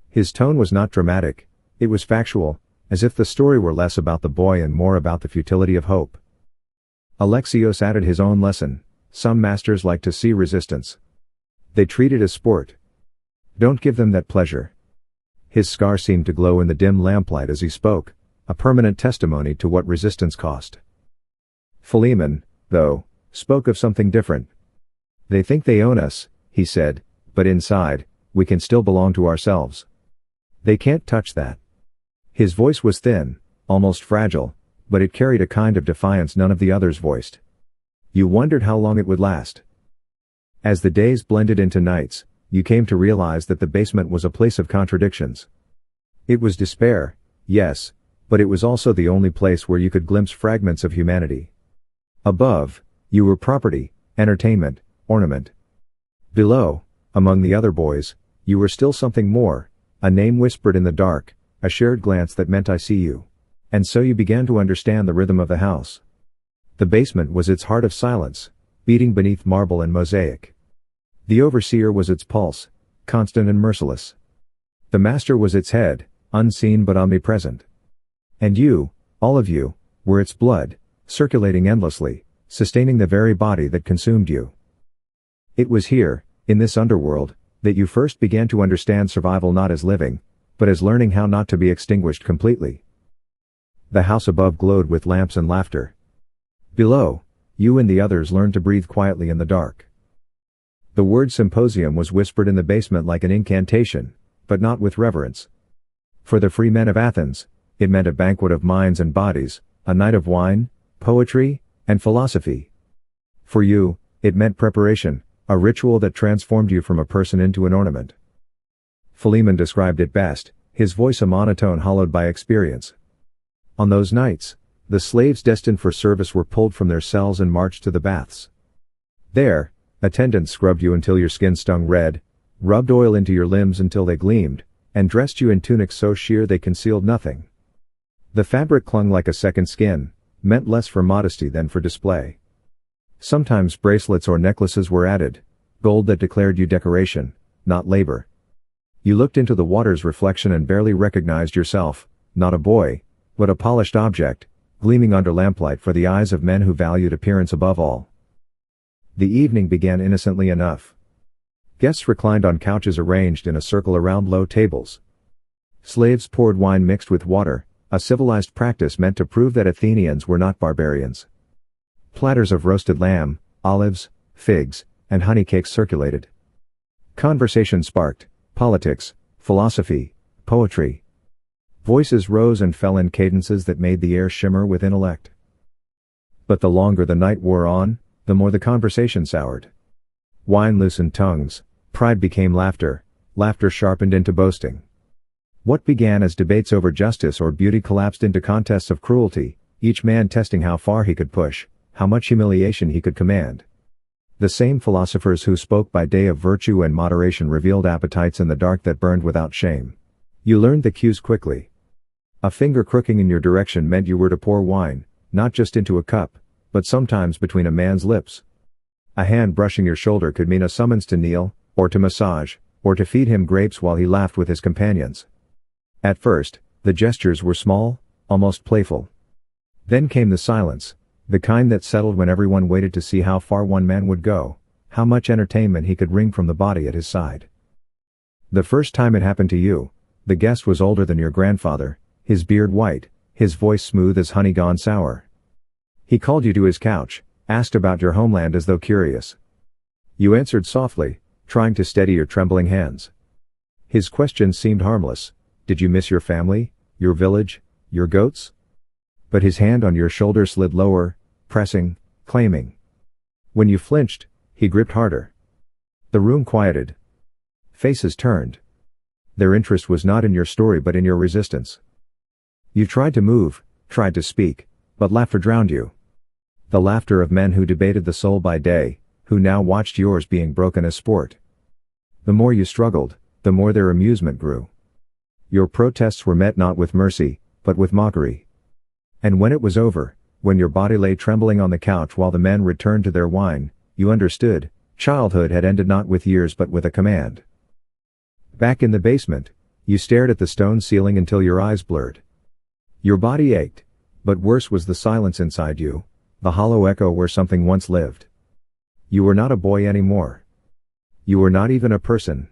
His tone was not dramatic, it was factual, as if the story were less about the boy and more about the futility of hope. Alexios added his own lesson. Some masters like to see resistance. They treat it as sport. Don't give them that pleasure. His scar seemed to glow in the dim lamplight as he spoke, a permanent testimony to what resistance cost. Philemon, though, spoke of something different. They think they own us, he said, but inside, we can still belong to ourselves. They can't touch that. His voice was thin, almost fragile, but it carried a kind of defiance none of the others voiced. You wondered how long it would last. As the days blended into nights, you came to realize that the basement was a place of contradictions. It was despair, yes, but it was also the only place where you could glimpse fragments of humanity. Above, you were property, entertainment, ornament. Below, among the other boys, you were still something more, a name whispered in the dark, a shared glance that meant I see you. And so you began to understand the rhythm of the house. The basement was its heart of silence, beating beneath marble and mosaic. The overseer was its pulse, constant and merciless. The master was its head, unseen but omnipresent. And you, all of you, were its blood, circulating endlessly, sustaining the very body that consumed you. It was here, in this underworld, that you first began to understand survival not as living, but as learning how not to be extinguished completely. The house above glowed with lamps and laughter. Below, you and the others learned to breathe quietly in the dark. The word symposium was whispered in the basement like an incantation, but not with reverence. For the free men of Athens, it meant a banquet of minds and bodies, a night of wine, poetry, and philosophy. For you, it meant preparation, a A ritual that transformed you from a person into an ornament. Philemon described it best, his voice a monotone hollowed by experience. On those nights, the slaves destined for service were pulled from their cells and marched to the baths. There, attendants scrubbed you until your skin stung red, rubbed oil into your limbs until they gleamed, and dressed you in tunics so sheer they concealed nothing. The fabric clung like a second skin, meant less for modesty than for display. Sometimes bracelets or necklaces were added, gold that declared you decoration, not labor. You looked into the water's reflection and barely recognized yourself, not a boy, but a polished object, gleaming under lamplight for the eyes of men who valued appearance above all. The evening began innocently enough. Guests reclined on couches arranged in a circle around low tables. Slaves poured wine mixed with water, a civilized practice meant to prove that Athenians were not barbarians. Platters of roasted lamb, olives, figs, and honey cakes circulated. Conversation sparked, politics, philosophy, poetry. Voices rose and fell in cadences that made the air shimmer with intellect. But the longer the night wore on, the more the conversation soured. Wine loosened tongues, pride became laughter, laughter sharpened into boasting. What began as debates over justice or beauty collapsed into contests of cruelty, each man testing how far he could push, how much humiliation he could command. The same philosophers who spoke by day of virtue and moderation revealed appetites in the dark that burned without shame. You learned the cues quickly. A finger crooking in your direction meant you were to pour wine, not just into a cup, but sometimes between a man's lips. A hand brushing your shoulder could mean a summons to kneel, or to massage, or to feed him grapes while he laughed with his companions. At first, the gestures were small, almost playful. Then came the silence, the kind that settled when everyone waited to see how far one man would go, how much entertainment he could wring from the body at his side. The first time it happened to you, the guest was older than your grandfather, his beard white, his voice smooth as honey gone sour. He called you to his couch, asked about your homeland as though curious. You answered softly, trying to steady your trembling hands. His questions seemed harmless. Did you miss your family, your village, your goats? But his hand on your shoulder slid lower, pressing, claiming. When you flinched, he gripped harder. The room quieted. Faces turned. Their interest was not in your story but in your resistance. You tried to move, tried to speak, but laughter drowned you. The laughter of men who debated the soul by day, who now watched yours being broken as sport. The more you struggled, the more their amusement grew. Your protests were met not with mercy, but with mockery. And when it was over, when your body lay trembling on the couch while the men returned to their wine, you understood, childhood had ended not with years but with a command. Back in the basement, you stared at the stone ceiling until your eyes blurred. Your body ached, but worse was the silence inside you, the hollow echo where something once lived. You were not a boy anymore. You were not even a person.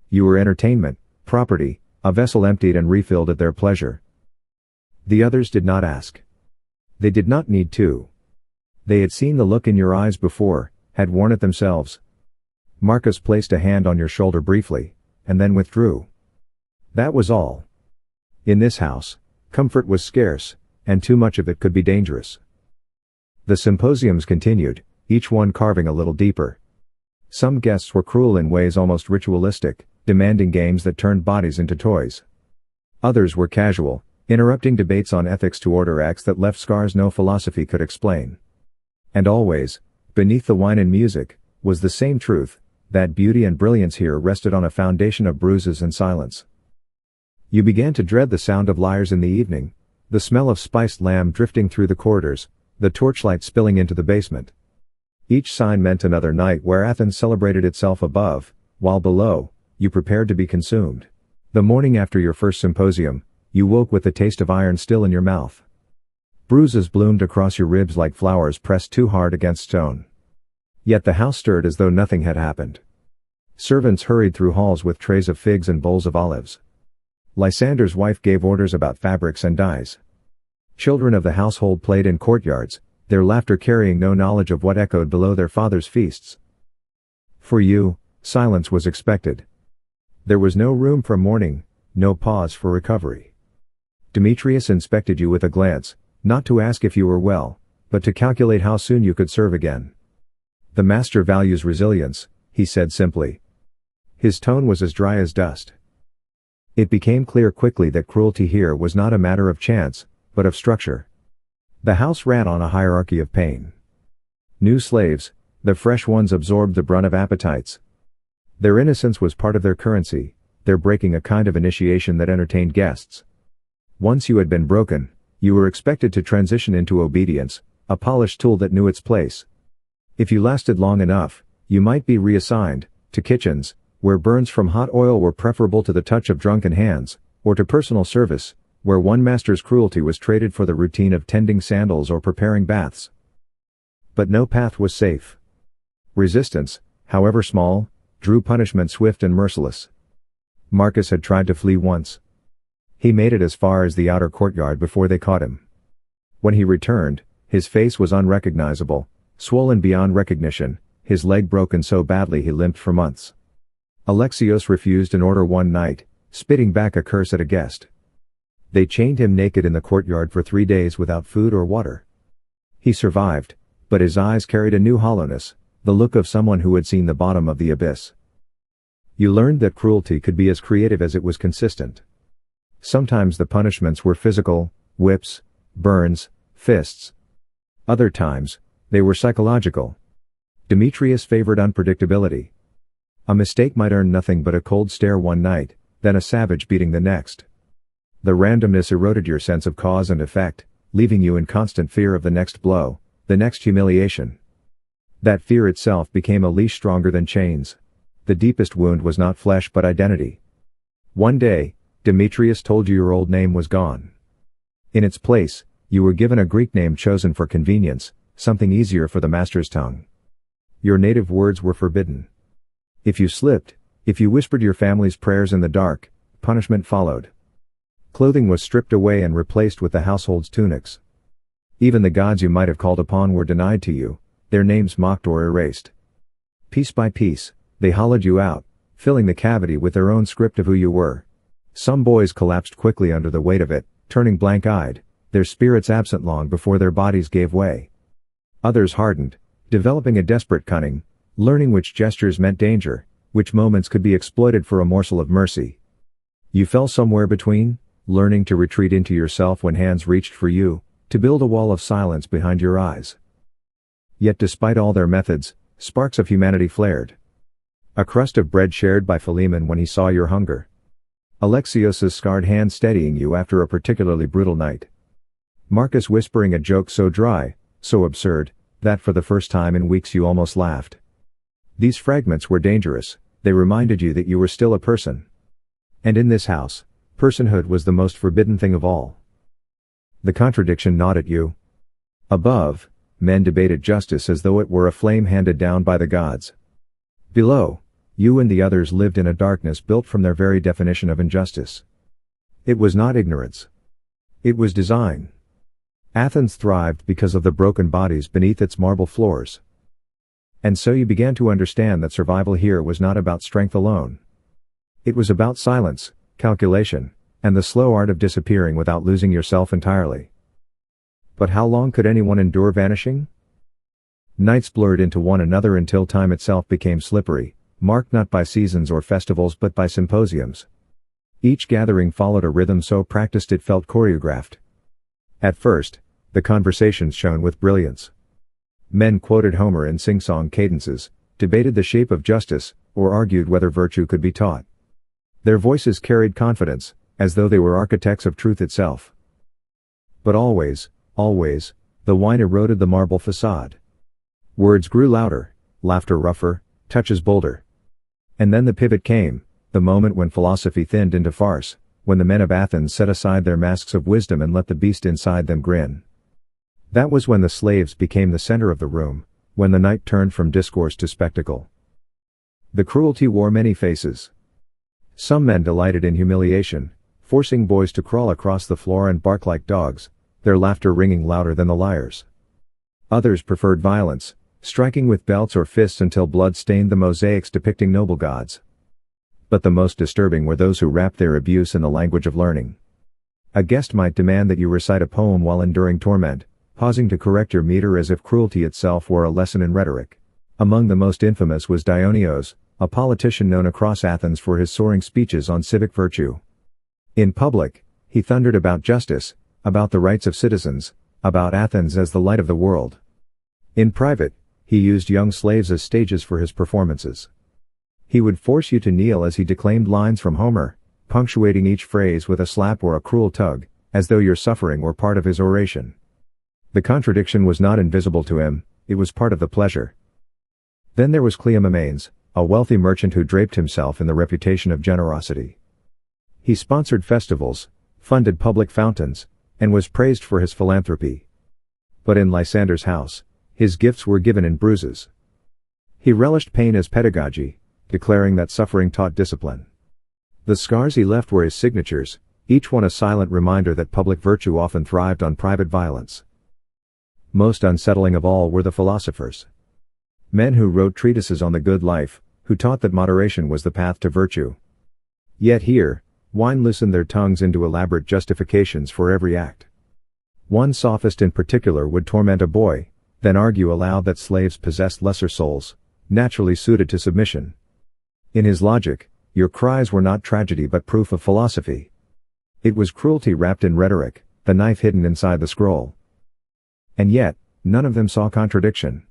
You were entertainment, property, a vessel emptied and refilled at their pleasure. The others did not ask. They did not need to. They had seen the look in your eyes before, had worn it themselves. Marcus placed a hand on your shoulder briefly, and then withdrew. That was all. In this house, comfort was scarce, and too much of it could be dangerous. The symposiums continued, each one carving a little deeper. Some guests were cruel in ways almost ritualistic, demanding games that turned bodies into toys. Others were casual, interrupting debates on ethics to order acts that left scars no philosophy could explain. And always, beneath the wine and music, was the same truth, that beauty and brilliance here rested on a foundation of bruises and silence. You began to dread the sound of lyres in the evening, the smell of spiced lamb drifting through the corridors, the torchlight spilling into the basement. Each sign meant another night where Athens celebrated itself above, while below, you prepared to be consumed. The morning after your first symposium, you woke with the taste of iron still in your mouth. Bruises bloomed across your ribs like flowers pressed too hard against stone. Yet the house stirred as though nothing had happened. Servants hurried through halls with trays of figs and bowls of olives. Lysander's wife gave orders about fabrics and dyes. Children of the household played in courtyards, their laughter carrying no knowledge of what echoed below their father's feasts. For you, silence was expected. There was no room for mourning, no pause for recovery. Demetrius inspected you with a glance, not to ask if you were well, but to calculate how soon you could serve again. The master values resilience, he said simply. His tone was as dry as dust. It became clear quickly that cruelty here was not a matter of chance, but of structure. The house ran on a hierarchy of pain. New slaves, the fresh ones absorbed the brunt of appetites. Their innocence was part of their currency, their breaking a kind of initiation that entertained guests. Once you had been broken, you were expected to transition into obedience, a polished tool that knew its place. If you lasted long enough, you might be reassigned to kitchens, where burns from hot oil were preferable to the touch of drunken hands, or to personal service, where one master's cruelty was traded for the routine of tending sandals or preparing baths. But no path was safe. Resistance, however small, drew punishment swift and merciless. Marcus had tried to flee once. He made it as far as the outer courtyard before they caught him. When he returned, his face was unrecognizable, swollen beyond recognition, his leg broken so badly he limped for months. Alexios refused an order one night, spitting back a curse at a guest. They chained him naked in the courtyard for 3 days without food or water. He survived, but his eyes carried a new hollowness, the look of someone who had seen the bottom of the abyss. You learned that cruelty could be as creative as it was consistent. Sometimes the punishments were physical, whips, burns, fists. Other times, they were psychological. Demetrius favored unpredictability. A mistake might earn nothing but a cold stare one night, then a savage beating the next. The randomness eroded your sense of cause and effect, leaving you in constant fear of the next blow, the next humiliation. That fear itself became a leash stronger than chains. The deepest wound was not flesh but identity. One day, Demetrius told you your old name was gone. In its place, you were given a Greek name chosen for convenience, something easier for the master's tongue. Your native words were forbidden. If you slipped, if you whispered your family's prayers in the dark, punishment followed. Clothing was stripped away and replaced with the household's tunics. Even the gods you might have called upon were denied to you, their names mocked or erased. Piece by piece, they hollowed you out, filling the cavity with their own script of who you were. Some boys collapsed quickly under the weight of it, turning blank-eyed, their spirits absent long before their bodies gave way. Others hardened, developing a desperate cunning, learning which gestures meant danger, which moments could be exploited for a morsel of mercy. You fell somewhere between, learning to retreat into yourself when hands reached for you, to build a wall of silence behind your eyes. Yet despite all their methods, sparks of humanity flared. A crust of bread shared by Philemon when he saw your hunger. Alexios's scarred hand steadying you after a particularly brutal night. Marcus whispering a joke so dry, so absurd, that for the first time in weeks you almost laughed. These fragments were dangerous, they reminded you that you were still a person. And in this house, personhood was the most forbidden thing of all. The contradiction gnawed at you. Above, men debated justice as though it were a flame handed down by the gods. Below, you and the others lived in a darkness built from their very definition of injustice. It was not ignorance. It was design. Athens thrived because of the broken bodies beneath its marble floors. And so you began to understand that survival here was not about strength alone. It was about silence, calculation, and the slow art of disappearing without losing yourself entirely. But how long could anyone endure vanishing? Nights blurred into one another until time itself became slippery, marked not by seasons or festivals but by symposiums. Each gathering followed a rhythm so practiced it felt choreographed. At first, the conversations shone with brilliance. Men quoted Homer in sing-song cadences, debated the shape of justice, or argued whether virtue could be taught. Their voices carried confidence, as though they were architects of truth itself. But always, the wine eroded the marble facade. Words grew louder, laughter rougher, touches bolder. And then the pivot came, the moment when philosophy thinned into farce, when the men of Athens set aside their masks of wisdom and let the beast inside them grin. That was when the slaves became the center of the room, when the night turned from discourse to spectacle. The cruelty wore many faces. Some men delighted in humiliation, forcing boys to crawl across the floor and bark like dogs, their laughter ringing louder than the liars. Others preferred violence, striking with belts or fists until blood stained the mosaics depicting noble gods. But the most disturbing were those who wrapped their abuse in the language of learning. A guest might demand that you recite a poem while enduring torment, pausing to correct your meter as if cruelty itself were a lesson in rhetoric. Among the most infamous was Dionysios, a politician known across Athens for his soaring speeches on civic virtue. In public, he thundered about justice, about the rights of citizens, about Athens as the light of the world. In private, he used young slaves as stages for his performances. He would force you to kneel as he declaimed lines from Homer, punctuating each phrase with a slap or a cruel tug, as though your suffering were part of his oration. The contradiction was not invisible to him, it was part of the pleasure. Then there was Cleomenes, a wealthy merchant who draped himself in the reputation of generosity. He sponsored festivals, funded public fountains, and was praised for his philanthropy. But in Lysander's house, his gifts were given in bruises. He relished pain as pedagogy, declaring that suffering taught discipline. The scars he left were his signatures, each one a silent reminder that public virtue often thrived on private violence. Most unsettling of all were the philosophers. Men who wrote treatises on the good life, who taught that moderation was the path to virtue. Yet here, wine loosened their tongues into elaborate justifications for every act. One sophist in particular would torment a boy, then argue aloud that slaves possessed lesser souls, naturally suited to submission. In his logic, your cries were not tragedy but proof of philosophy. It was cruelty wrapped in rhetoric, the knife hidden inside the scroll. And yet, none of them saw contradiction.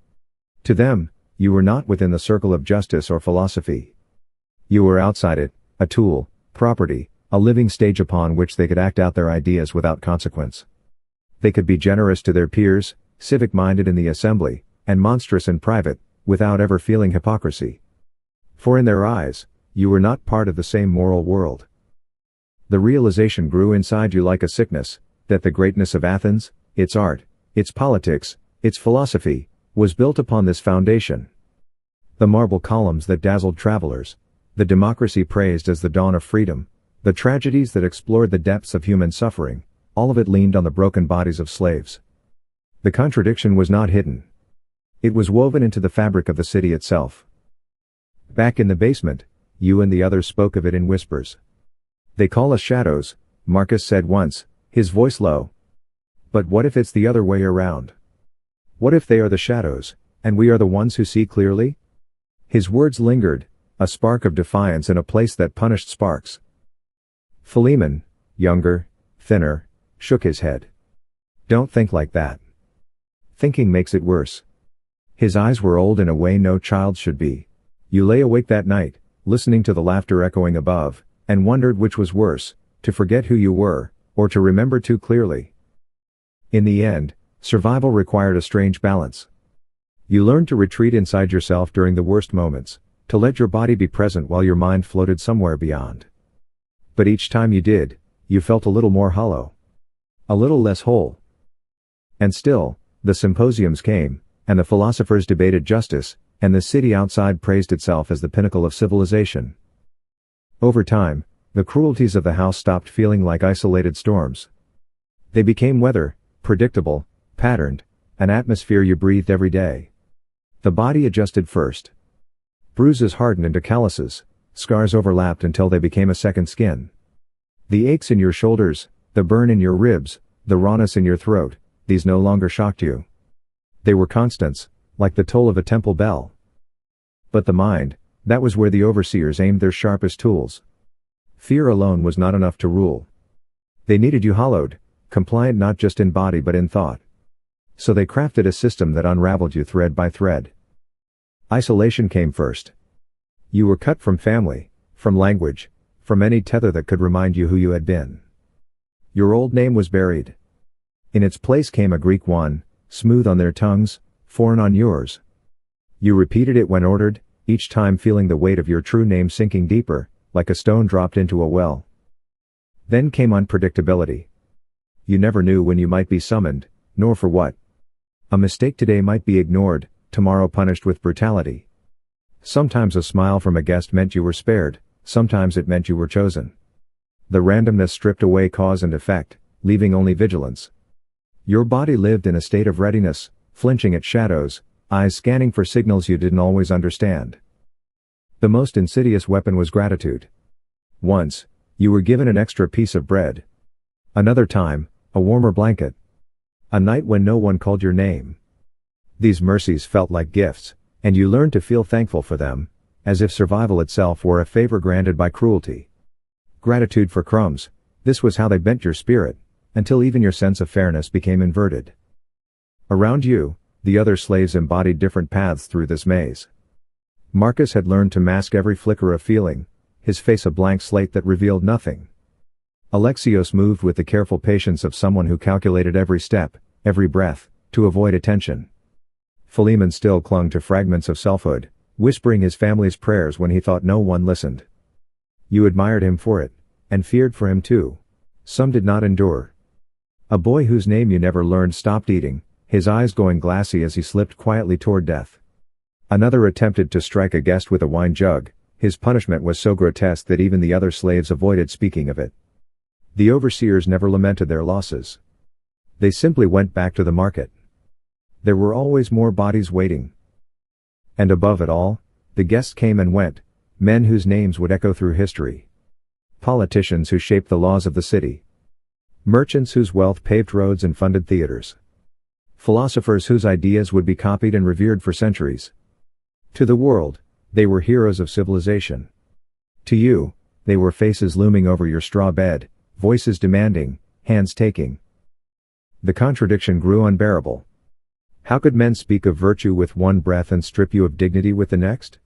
To them, you were not within the circle of justice or philosophy. You were outside it, a tool, property, a living stage upon which they could act out their ideas without consequence. They could be generous to their peers, civic-minded in the assembly, and monstrous in private, without ever feeling hypocrisy. For in their eyes, you were not part of the same moral world. The realization grew inside you like a sickness, that the greatness of Athens, its art, its politics, its philosophy, was built upon this foundation. The marble columns that dazzled travelers, the democracy praised as the dawn of freedom, the tragedies that explored the depths of human suffering, all of it leaned on the broken bodies of slaves. The contradiction was not hidden. It was woven into the fabric of the city itself. Back in the basement, you and the others spoke of it in whispers. They call us shadows, Marcus said once, his voice low. But what if it's the other way around? What if they are the shadows, and we are the ones who see clearly? His words lingered, a spark of defiance in a place that punished sparks. Philemon, younger, thinner, shook his head. Don't think like that. Thinking makes it worse. His eyes were old in a way no child should be. You lay awake that night, listening to the laughter echoing above, and wondered which was worse, to forget who you were, or to remember too clearly. In the end, survival required a strange balance. You learned to retreat inside yourself during the worst moments, to let your body be present while your mind floated somewhere beyond. But each time you did, you felt a little more hollow. A little less whole. And still, the symposiums came, and the philosophers debated justice, and the city outside praised itself as the pinnacle of civilization. Over time, the cruelties of the house stopped feeling like isolated storms. They became weather, predictable, patterned, an atmosphere you breathed every day. The body adjusted first. Bruises hardened into calluses, scars overlapped until they became a second skin. The aches in your shoulders, the burn in your ribs, the rawness in your throat, these no longer shocked you. They were constants, like the toll of a temple bell. But the mind, that was where the overseers aimed their sharpest tools. Fear alone was not enough to rule. They needed you hollowed, compliant not just in body but in thought. So they crafted a system that unraveled you thread by thread. Isolation came first. You were cut from family, from language, from any tether that could remind you who you had been. Your old name was buried. In its place came a Greek one, smooth on their tongues, foreign on yours. You repeated it when ordered, each time feeling the weight of your true name sinking deeper, like a stone dropped into a well. Then came unpredictability. You never knew when you might be summoned, nor for what. A mistake today might be ignored, tomorrow punished with brutality. Sometimes a smile from a guest meant you were spared, sometimes it meant you were chosen. The randomness stripped away cause and effect, leaving only vigilance. Your body lived in a state of readiness, flinching at shadows, eyes scanning for signals you didn't always understand. The most insidious weapon was gratitude. Once, you were given an extra piece of bread. Another time, a warmer blanket. A night when no one called your name. These mercies felt like gifts, And you learned to feel thankful for them, as if survival itself were a favor granted by cruelty. Gratitude for crumbs, this was how they bent your spirit, until even your sense of fairness became inverted. Around you, the other slaves embodied different paths through this maze. Marcus had learned to mask every flicker of feeling, his face a blank slate that revealed nothing. Alexios moved with the careful patience of someone who calculated every step, every breath, to avoid attention. Philemon still clung to fragments of selfhood, whispering his family's prayers when he thought no one listened. You admired him for it, and feared for him too. Some did not endure. A boy whose name you never learned stopped eating, his eyes going glassy as he slipped quietly toward death. Another attempted to strike a guest with a wine jug, his punishment was so grotesque that even the other slaves avoided speaking of it. The overseers never lamented their losses. They simply went back to the market. There were always more bodies waiting. And above it all, the guests came and went, men whose names would echo through history. Politicians who shaped the laws of the city. Merchants whose wealth paved roads and funded theaters. Philosophers whose ideas would be copied and revered for centuries. To the world, they were heroes of civilization. To you, they were faces looming over your straw bed, voices demanding, hands taking. The contradiction grew unbearable. How could men speak of virtue with one breath and strip you of dignity with the next?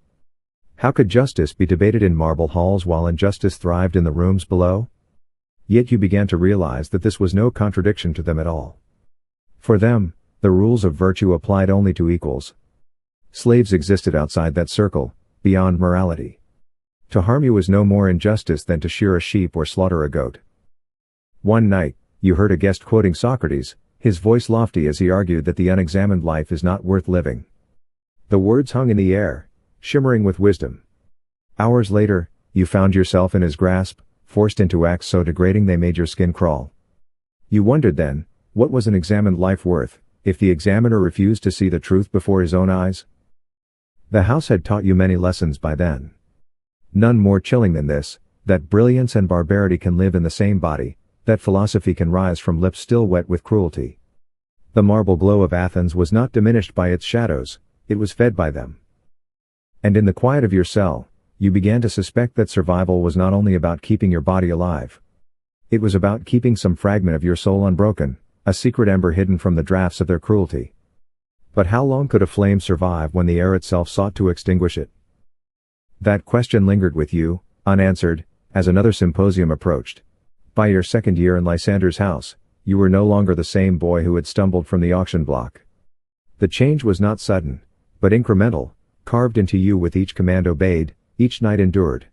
How could justice be debated in marble halls while injustice thrived in the rooms below? Yet you began to realize that this was no contradiction to them at all. For them, the rules of virtue applied only to equals. Slaves existed outside that circle, beyond morality. To harm you was no more injustice than to shear a sheep or slaughter a goat. One night, you heard a guest quoting Socrates, his voice lofty as he argued that the unexamined life is not worth living. The words hung in the air, shimmering with wisdom. Hours later, you found yourself in his grasp, forced into acts so degrading they made your skin crawl. You wondered then, what was an examined life worth, if the examiner refused to see the truth before his own eyes? The house had taught you many lessons by then. None more chilling than this, that brilliance and barbarity can live in the same body, that philosophy can rise from lips still wet with cruelty. The marble glow of Athens was not diminished by its shadows, it was fed by them. And in the quiet of your cell, you began to suspect that survival was not only about keeping your body alive. It was about keeping some fragment of your soul unbroken, a secret ember hidden from the drafts of their cruelty. But how long could a flame survive when the air itself sought to extinguish it? That question lingered with you, unanswered, as another symposium approached. By your second year in Lysander's house, you were no longer the same boy who had stumbled from the auction block. The change was not sudden, but incremental, carved into you with each command obeyed, each night endured.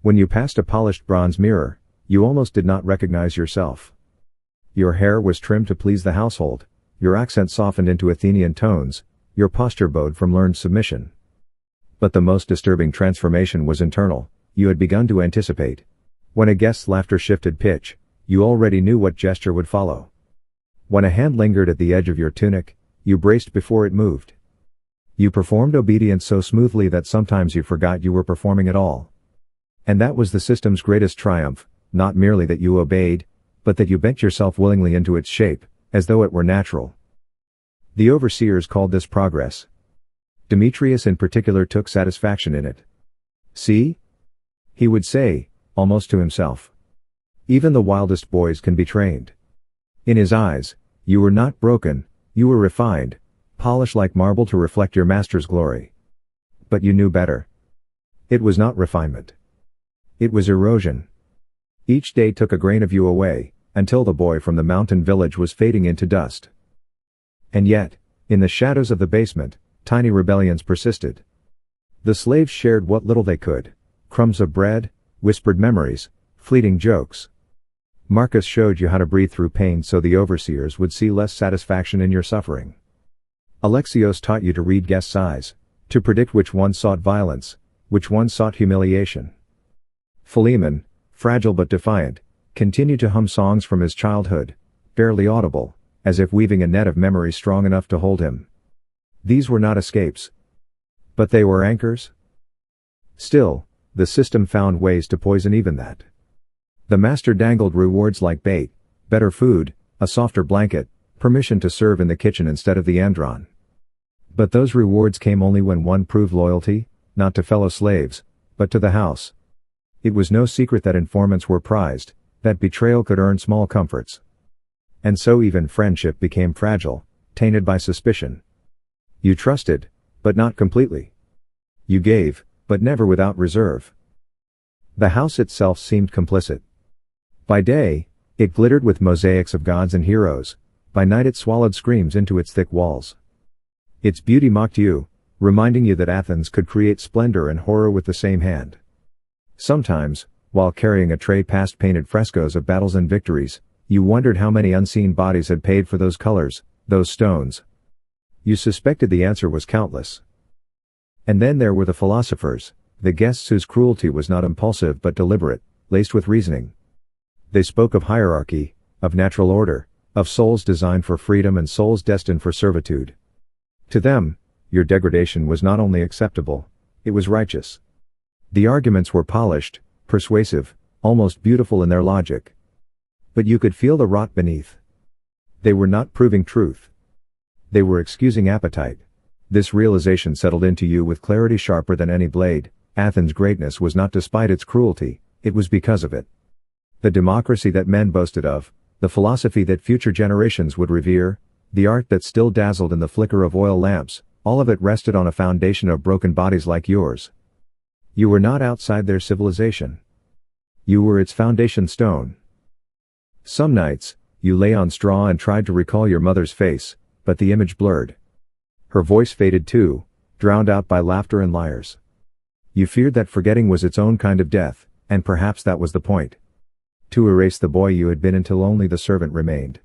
When you passed a polished bronze mirror, you almost did not recognize yourself. Your hair was trimmed to please the household, your accent softened into Athenian tones, your posture bowed from learned submission. But the most disturbing transformation was internal, you had begun to anticipate. When a guest's laughter shifted pitch, you already knew what gesture would follow. When a hand lingered at the edge of your tunic, you braced before it moved. You performed obedience so smoothly that sometimes you forgot you were performing at all. And that was the system's greatest triumph, not merely that you obeyed, but that you bent yourself willingly into its shape, as though it were natural. The overseers called this progress. Demetrius in particular took satisfaction in it. See? He would say, almost to himself. Even the wildest boys can be trained. In his eyes, you were not broken, you were refined, polished like marble to reflect your master's glory. But you knew better. It was not refinement. It was erosion. Each day took a grain of you away, until the boy from the mountain village was fading into dust. And yet, in the shadows of the basement, tiny rebellions persisted. The slaves shared what little they could, crumbs of bread, whispered memories, fleeting jokes. Marcus showed you how to breathe through pain so the overseers would see less satisfaction in your suffering. Alexios taught you to read guests' eyes, to predict which ones sought violence, which ones sought humiliation. Philemon, fragile but defiant, continued to hum songs from his childhood, barely audible, as if weaving a net of memory strong enough to hold him. These were not escapes. But they were anchors. Still, the system found ways to poison even that. The master dangled rewards like bait, better food, a softer blanket, permission to serve in the kitchen instead of the andron. But those rewards came only when one proved loyalty, not to fellow slaves, but to the house. It was no secret that informants were prized, that betrayal could earn small comforts. And so even friendship became fragile, tainted by suspicion. You trusted, but not completely. You gave, but never without reserve. The house itself seemed complicit. By day, it glittered with mosaics of gods and heroes, by night it swallowed screams into its thick walls. Its beauty mocked you, reminding you that Athens could create splendor and horror with the same hand. Sometimes, while carrying a tray past painted frescoes of battles and victories, you wondered how many unseen bodies had paid for those colors, those stones. You suspected the answer was countless. And then there were the philosophers, the guests whose cruelty was not impulsive but deliberate, laced with reasoning. They spoke of hierarchy, of natural order, of souls designed for freedom and souls destined for servitude. To them, your degradation was not only acceptable, it was righteous. The arguments were polished, persuasive, almost beautiful in their logic. But you could feel the rot beneath. They were not proving truth. They were excusing appetite. This realization settled into you with clarity sharper than any blade. Athens' greatness was not despite its cruelty, it was because of it. The democracy that men boasted of, the philosophy that future generations would revere, the art that still dazzled in the flicker of oil lamps, all of it rested on a foundation of broken bodies like yours. You were not outside their civilization. You were its foundation stone. Some nights, you lay on straw and tried to recall your mother's face, but the image blurred. Her voice faded too, drowned out by laughter and liars. You feared that forgetting was its own kind of death, and perhaps that was the point. To erase the boy you had been until only the servant remained.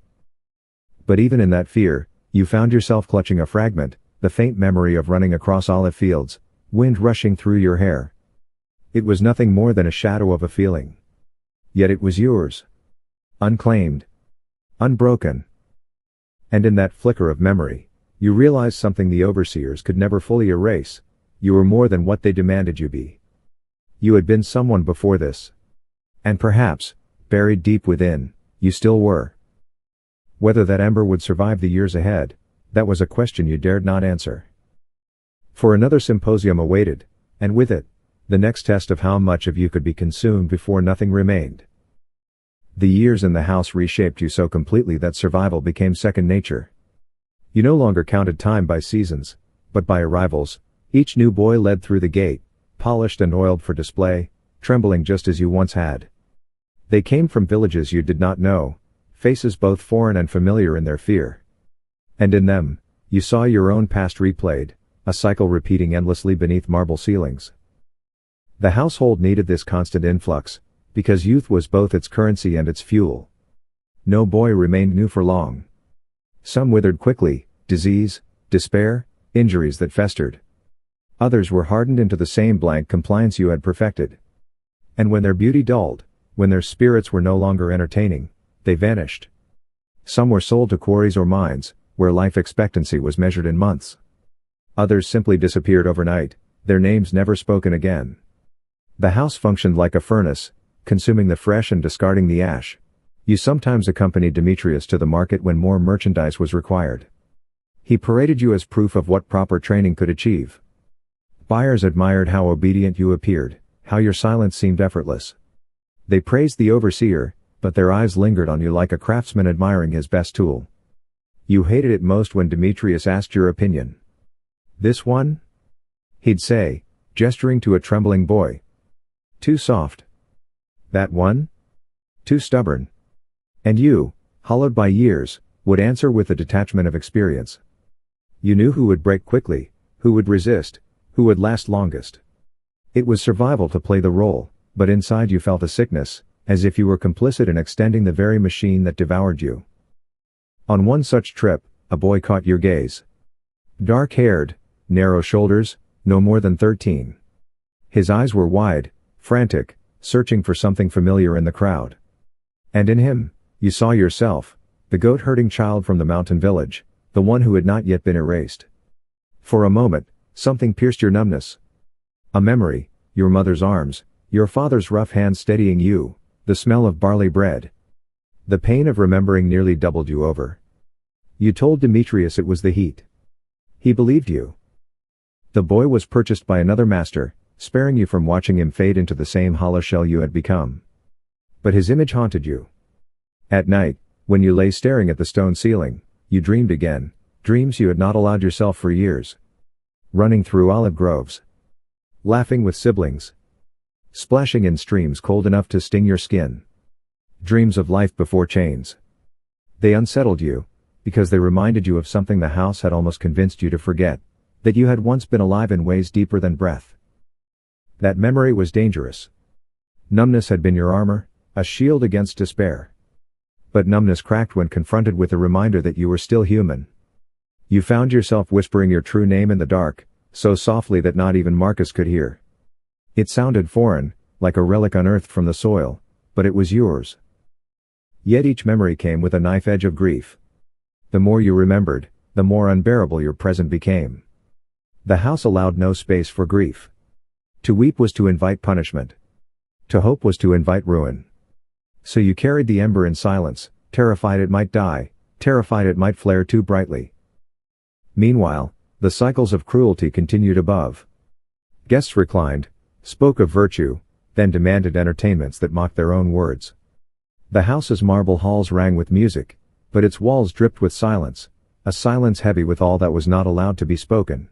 But even in that fear, you found yourself clutching a fragment, the faint memory of running across olive fields, wind rushing through your hair. It was nothing more than a shadow of a feeling. Yet it was yours. Unclaimed. Unbroken. And in that flicker of memory, you realized something the overseers could never fully erase. You were more than what they demanded you be. You had been someone before this. And perhaps, buried deep within, you still were. Whether that ember would survive the years ahead, that was a question you dared not answer. For another symposium awaited, and with it, the next test of how much of you could be consumed before nothing remained. The years in the house reshaped you so completely that survival became second nature. You no longer counted time by seasons, but by arrivals. Each new boy led through the gate, polished and oiled for display, trembling just as you once had. They came from villages you did not know, faces both foreign and familiar in their fear. And in them, you saw your own past replayed, a cycle repeating endlessly beneath marble ceilings. The household needed this constant influx, because youth was both its currency and its fuel. No boy remained new for long. Some withered quickly, disease, despair, injuries that festered. Others were hardened into the same blank compliance you had perfected. And when their beauty dulled, when their spirits were no longer entertaining, they vanished. Some were sold to quarries or mines, where life expectancy was measured in months. Others simply disappeared overnight, their names never spoken again. The house functioned like a furnace, consuming the fresh and discarding the ash. You sometimes accompanied Demetrius to the market when more merchandise was required. He paraded you as proof of what proper training could achieve. Buyers admired how obedient you appeared, how your silence seemed effortless. They praised the overseer, but their eyes lingered on you like a craftsman admiring his best tool. You hated it most when Demetrius asked your opinion. This one? He'd say, gesturing to a trembling boy. Too soft. That one? Too stubborn. And you, hollowed by years, would answer with the detachment of experience. You knew who would break quickly, who would resist, who would last longest. It was survival to play the role, but inside you felt a sickness, as if you were complicit in extending the very machine that devoured you. On one such trip, a boy caught your gaze. Dark-haired, narrow shoulders, no more than 13. His eyes were wide, frantic, searching for something familiar in the crowd. And in him, you saw yourself, the goat-herding child from the mountain village, the one who had not yet been erased. For a moment, something pierced your numbness. A memory, your mother's arms, your father's rough hands steadying you, the smell of barley bread. The pain of remembering nearly doubled you over. You told Demetrius it was the heat. He believed you. The boy was purchased by another master, sparing you from watching him fade into the same hollow shell you had become. But his image haunted you. At night, when you lay staring at the stone ceiling, you dreamed again, dreams you had not allowed yourself for years. Running through olive groves. Laughing with siblings. Splashing in streams cold enough to sting your skin. Dreams of life before chains. They unsettled you, because they reminded you of something the house had almost convinced you to forget, that you had once been alive in ways deeper than breath. That memory was dangerous. Numbness had been your armor, a shield against despair. But numbness cracked when confronted with the reminder that you were still human. You found yourself whispering your true name in the dark, so softly that not even Marcus could hear. It sounded foreign, like a relic unearthed from the soil, but it was yours. Yet each memory came with a knife edge of grief. The more you remembered, the more unbearable your present became. The house allowed no space for grief. To weep was to invite punishment. To hope was to invite ruin. So you carried the ember in silence, terrified it might die, terrified it might flare too brightly. Meanwhile, the cycles of cruelty continued above. Guests reclined, spoke of virtue, then demanded entertainments that mocked their own words. The house's marble halls rang with music, but its walls dripped with silence, a silence heavy with all that was not allowed to be spoken.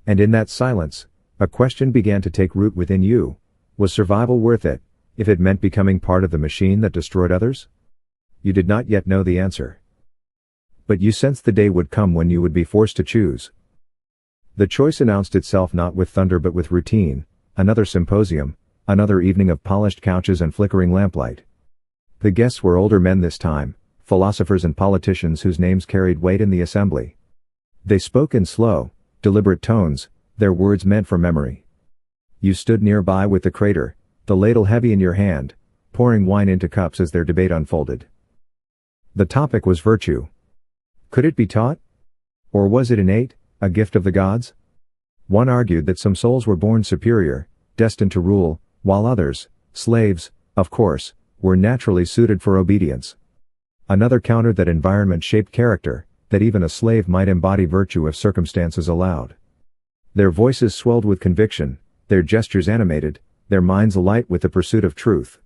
And in that silence, a question began to take root within you: was survival worth it, if it meant becoming part of the machine that destroyed others? You did not yet know the answer. But you sensed the day would come when you would be forced to choose. The choice announced itself not with thunder but with routine: another symposium, another evening of polished couches and flickering lamplight. The guests were older men this time, philosophers and politicians whose names carried weight in the assembly. They spoke in slow, deliberate tones, their words meant for memory. You stood nearby with the crater, the ladle heavy in your hand, pouring wine into cups as their debate unfolded. The topic was virtue. Could it be taught? Or was it innate, a gift of the gods? One argued that some souls were born superior, destined to rule, while others, slaves, of course, were naturally suited for obedience. Another countered that environment shaped character, that even a slave might embody virtue if circumstances allowed. Their voices swelled with conviction, their gestures animated, their minds alight with the pursuit of truth.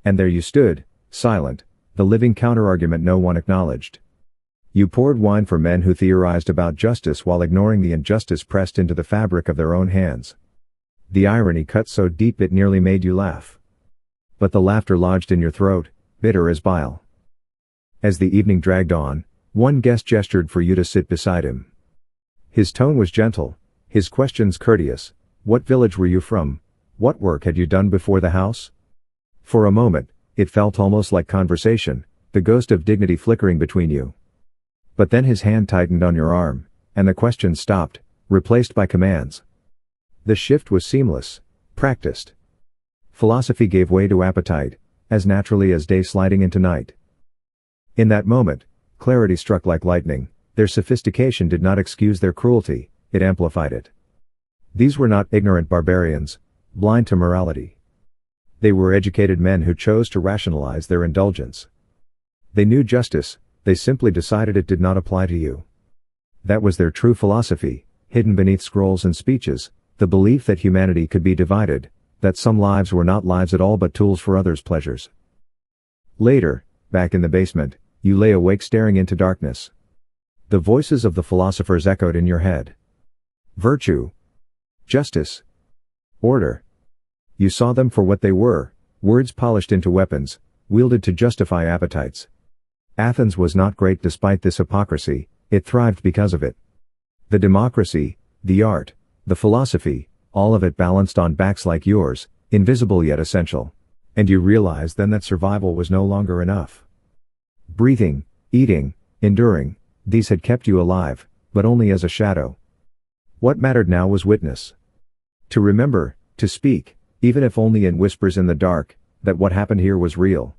And there you stood, silent, the living counterargument no one acknowledged. You poured wine for men who theorized about justice while ignoring the injustice pressed into the fabric of their own hands. The irony cut so deep it nearly made you laugh. But the laughter lodged in your throat, bitter as bile. As the evening dragged on, one guest gestured for you to sit beside him. His tone was gentle, his questions courteous. What village were you from? What work had you done before the house? For a moment, it felt almost like conversation, the ghost of dignity flickering between you. But then his hand tightened on your arm, and the questions stopped, replaced by commands. The shift was seamless, practiced. Philosophy gave way to appetite, as naturally as day sliding into night. In that moment, clarity struck like lightning. Their sophistication did not excuse their cruelty, it amplified it. These were not ignorant barbarians, blind to morality. They were educated men who chose to rationalize their indulgence. They knew justice, they simply decided it did not apply to you. That was their true philosophy, hidden beneath scrolls and speeches, the belief that humanity could be divided, that some lives were not lives at all but tools for others' pleasures. Later, back in the basement, you lay awake staring into darkness. The voices of the philosophers echoed in your head. Virtue. Justice. Order. You saw them for what they were, words polished into weapons, wielded to justify appetites. Athens was not great despite this hypocrisy, it thrived because of it. The democracy, the art, the philosophy, all of it balanced on backs like yours, invisible yet essential. And you realized then that survival was no longer enough. Breathing, eating, enduring, these had kept you alive, but only as a shadow. What mattered now was witness. To remember, to speak, even if only in whispers in the dark, that what happened here was real.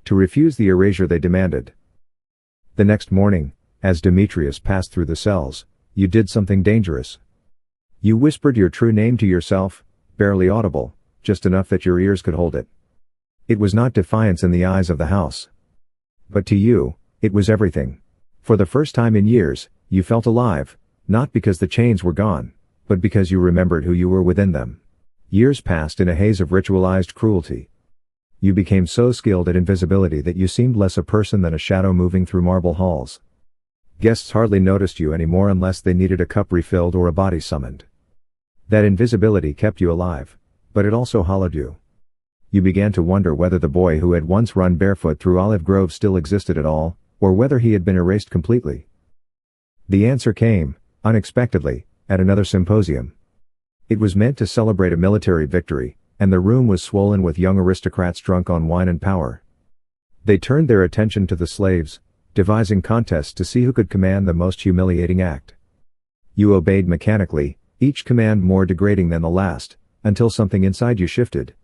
To refuse the erasure they demanded. The next morning, as Demetrius passed through the cells, you did something dangerous. You whispered your true name to yourself, barely audible, just enough that your ears could hold it. It was not defiance in the eyes of the house. But to you, it was everything. For the first time in years, you felt alive, not because the chains were gone, but because you remembered who you were within them. Years passed in a haze of ritualized cruelty. You became so skilled at invisibility that you seemed less a person than a shadow moving through marble halls. Guests hardly noticed you anymore unless they needed a cup refilled or a body summoned. That invisibility kept you alive, but it also hollowed you. You began to wonder whether the boy who had once run barefoot through olive groves still existed at all, or whether he had been erased completely. The answer came, unexpectedly, at another symposium. It was meant to celebrate a military victory, and the room was swollen with young aristocrats drunk on wine and power. They turned their attention to the slaves, devising contests to see who could command the most humiliating act. You obeyed mechanically, each command more degrading than the last, until something inside you shifted.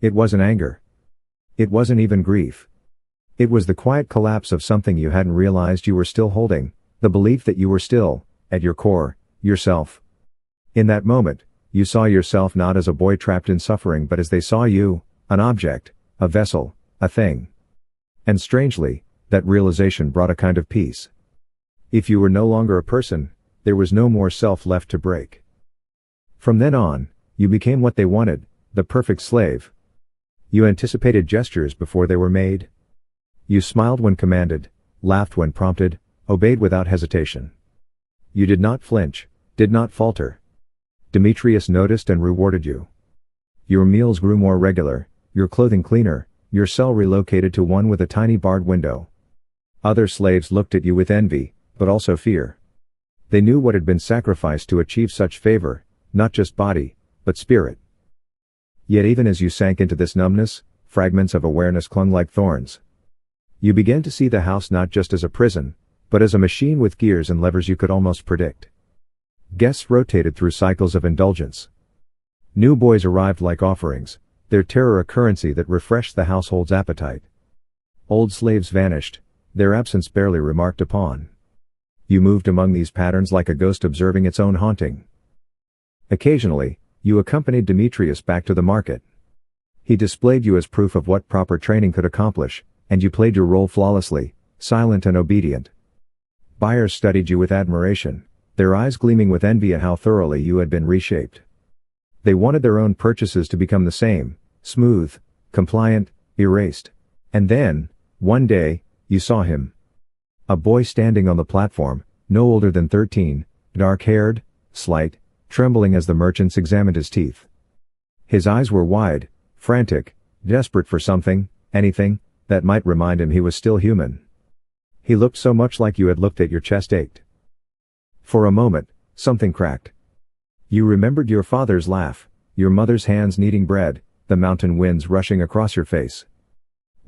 It wasn't anger. It wasn't even grief. It was the quiet collapse of something you hadn't realized you were still holding, the belief that you were still, at your core, yourself. In that moment, you saw yourself not as a boy trapped in suffering but as they saw you, an object, a vessel, a thing. And strangely, that realization brought a kind of peace. If you were no longer a person, there was no more self left to break. From then on, you became what they wanted, the perfect slave. You anticipated gestures before they were made. You smiled when commanded, laughed when prompted, obeyed without hesitation. You did not flinch, did not falter. Demetrius noticed and rewarded you. Your meals grew more regular, your clothing cleaner, your cell relocated to one with a tiny barred window. Other slaves looked at you with envy, but also fear. They knew what had been sacrificed to achieve such favor, not just body, but spirit. Yet even as you sank into this numbness, fragments of awareness clung like thorns. You began to see the house not just as a prison, but as a machine with gears and levers you could almost predict. Guests rotated through cycles of indulgence. New boys arrived like offerings, their terror a currency that refreshed the household's appetite. Old slaves vanished, their absence barely remarked upon. You moved among these patterns like a ghost observing its own haunting. Occasionally, you accompanied Demetrius back to the market. He displayed you as proof of what proper training could accomplish, and you played your role flawlessly, silent and obedient. Buyers studied you with admiration, their eyes gleaming with envy at how thoroughly you had been reshaped. They wanted their own purchases to become the same, smooth, compliant, erased. And then, one day, you saw him. A boy standing on the platform, no older than 13, dark-haired, slight, trembling as the merchants examined his teeth. His eyes were wide, frantic, desperate for something, anything, that might remind him he was still human. He looked so much like you had looked that your chest ached. For a moment, something cracked. You remembered your father's laugh, your mother's hands kneading bread, the mountain winds rushing across your face.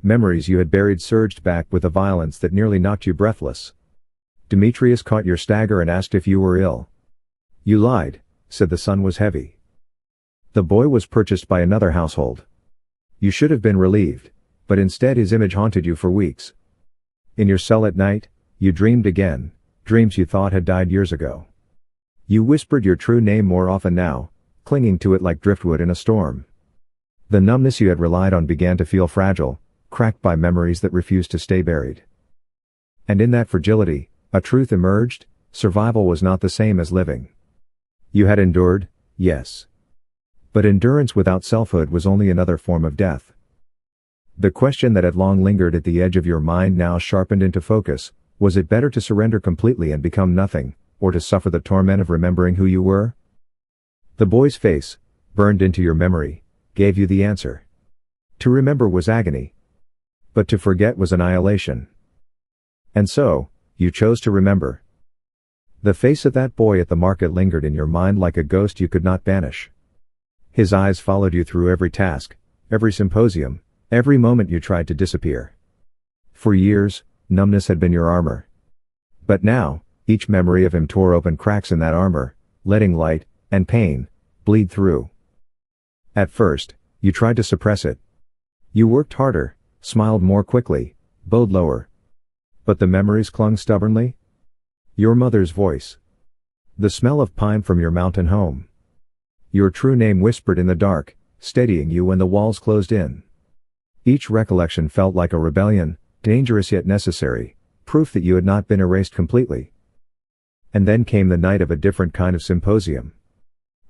Memories you had buried surged back with a violence that nearly knocked you breathless. Demetrius caught your stagger and asked if you were ill. You lied, said the sun was heavy. The boy was purchased by another household. You should have been relieved, but instead his image haunted you for weeks. In your cell at night, you dreamed again, dreams you thought had died years ago. You whispered your true name more often now, clinging to it like driftwood in a storm. The numbness you had relied on began to feel fragile, cracked by memories that refused to stay buried. And in that fragility, a truth emerged: survival was not the same as living. You had endured, yes. But endurance without selfhood was only another form of death. The question that had long lingered at the edge of your mind now sharpened into focus: was it better to surrender completely and become nothing, or to suffer the torment of remembering who you were? The boy's face, burned into your memory, gave you the answer. To remember was agony. But to forget was annihilation. And so, you chose to remember. The face of that boy at the market lingered in your mind like a ghost you could not banish. His eyes followed you through every task, every symposium, every moment you tried to disappear. For years, numbness had been your armor. But now, each memory of him tore open cracks in that armor, letting light, and pain, bleed through. At first, you tried to suppress it. You worked harder, smiled more quickly, bowed lower. But the memories clung stubbornly. Your mother's voice. The smell of pine from your mountain home. Your true name whispered in the dark, steadying you when the walls closed in. Each recollection felt like a rebellion, dangerous yet necessary, proof that you had not been erased completely. And then came the night of a different kind of symposium.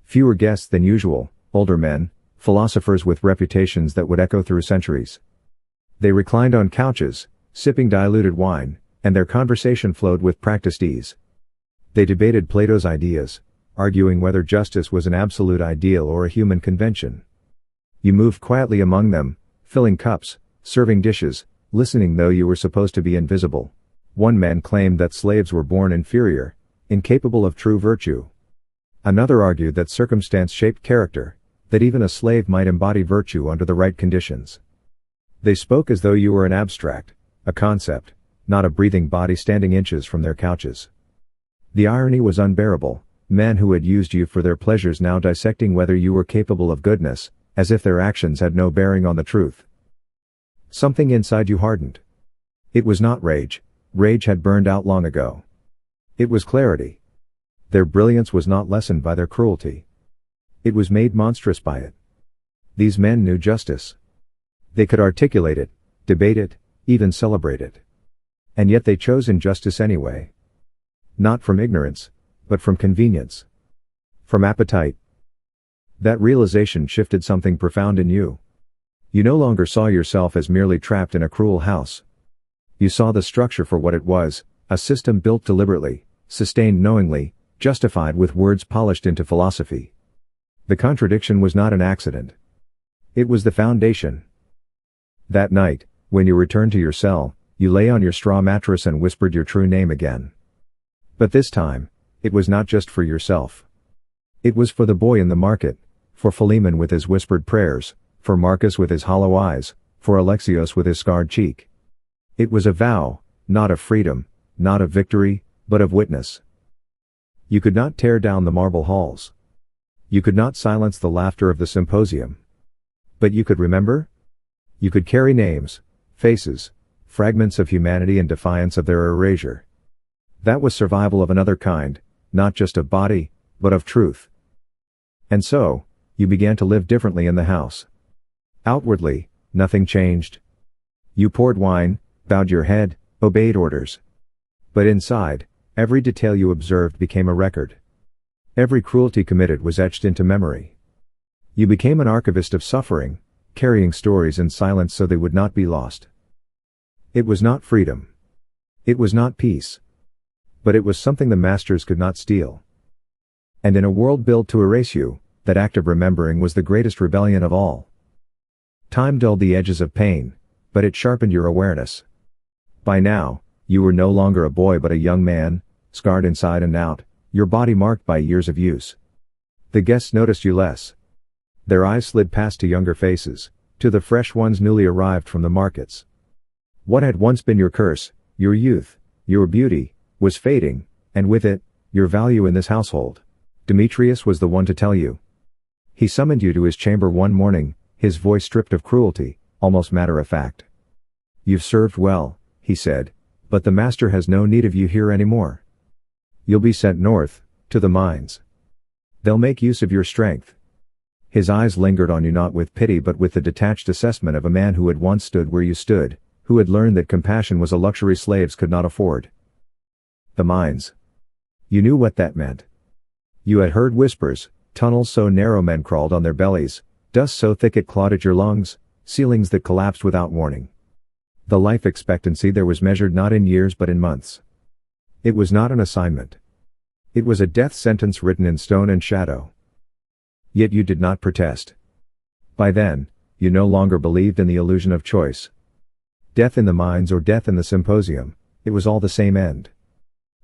Fewer guests than usual, older men, philosophers with reputations that would echo through centuries. They reclined on couches, sipping diluted wine, and their conversation flowed with practiced ease. They debated Plato's ideas, arguing whether justice was an absolute ideal or a human convention. You moved quietly among them, filling cups, serving dishes, listening though you were supposed to be invisible. One man claimed that slaves were born inferior, incapable of true virtue. Another argued that circumstance shaped character, that even a slave might embody virtue under the right conditions. They spoke as though you were an abstract, a concept, not a breathing body standing inches from their couches. The irony was unbearable, men who had used you for their pleasures now dissecting whether you were capable of goodness, as if their actions had no bearing on the truth. Something inside you hardened. It was not rage. Rage had burned out long ago. It was clarity. Their brilliance was not lessened by their cruelty. It was made monstrous by it. These men knew justice. They could articulate it, debate it, even celebrate it. And yet they chose injustice anyway. Not from ignorance, but from convenience. From appetite. That realization shifted something profound in you. You no longer saw yourself as merely trapped in a cruel house. You saw the structure for what it was, a system built deliberately, sustained knowingly, justified with words polished into philosophy. The contradiction was not an accident. It was the foundation. That night, when you returned to your cell, you lay on your straw mattress and whispered your true name again. But this time, it was not just for yourself. It was for the boy in the market, for Philemon with his whispered prayers, for Marcus with his hollow eyes, for Alexios with his scarred cheek. It was a vow, not of freedom, not of victory, but of witness. You could not tear down the marble halls. You could not silence the laughter of the symposium. But you could remember? You could carry names, faces, fragments of humanity in defiance of their erasure. That was survival of another kind, not just of body, but of truth. And so, you began to live differently in the house. Outwardly, nothing changed. You poured wine, bowed your head, obeyed orders. But inside, every detail you observed became a record. Every cruelty committed was etched into memory. You became an archivist of suffering, carrying stories in silence so they would not be lost. It was not freedom. It was not peace. But it was something the masters could not steal. And in a world built to erase you, that act of remembering was the greatest rebellion of all. Time dulled the edges of pain, but it sharpened your awareness. By now, you were no longer a boy but a young man, scarred inside and out, your body marked by years of use. The guests noticed you less. Their eyes slid past to younger faces, to the fresh ones newly arrived from the markets. What had once been your curse, your youth, your beauty, was fading, and with it, your value in this household. Demetrius was the one to tell you. He summoned you to his chamber one morning, his voice stripped of cruelty, almost matter of fact. You've served well, he said, but the master has no need of you here anymore. You'll be sent north, to the mines. They'll make use of your strength. His eyes lingered on you not with pity but with the detached assessment of a man who had once stood where you stood, who had learned that compassion was a luxury slaves could not afford. The mines. You knew what that meant. You had heard whispers, tunnels so narrow men crawled on their bellies, dust so thick it clawed at your lungs, ceilings that collapsed without warning. The life expectancy there was measured not in years but in months. It was not an assignment. It was a death sentence written in stone and shadow. Yet you did not protest. By then, you no longer believed in the illusion of choice. Death in the mines or death in the symposium, it was all the same end.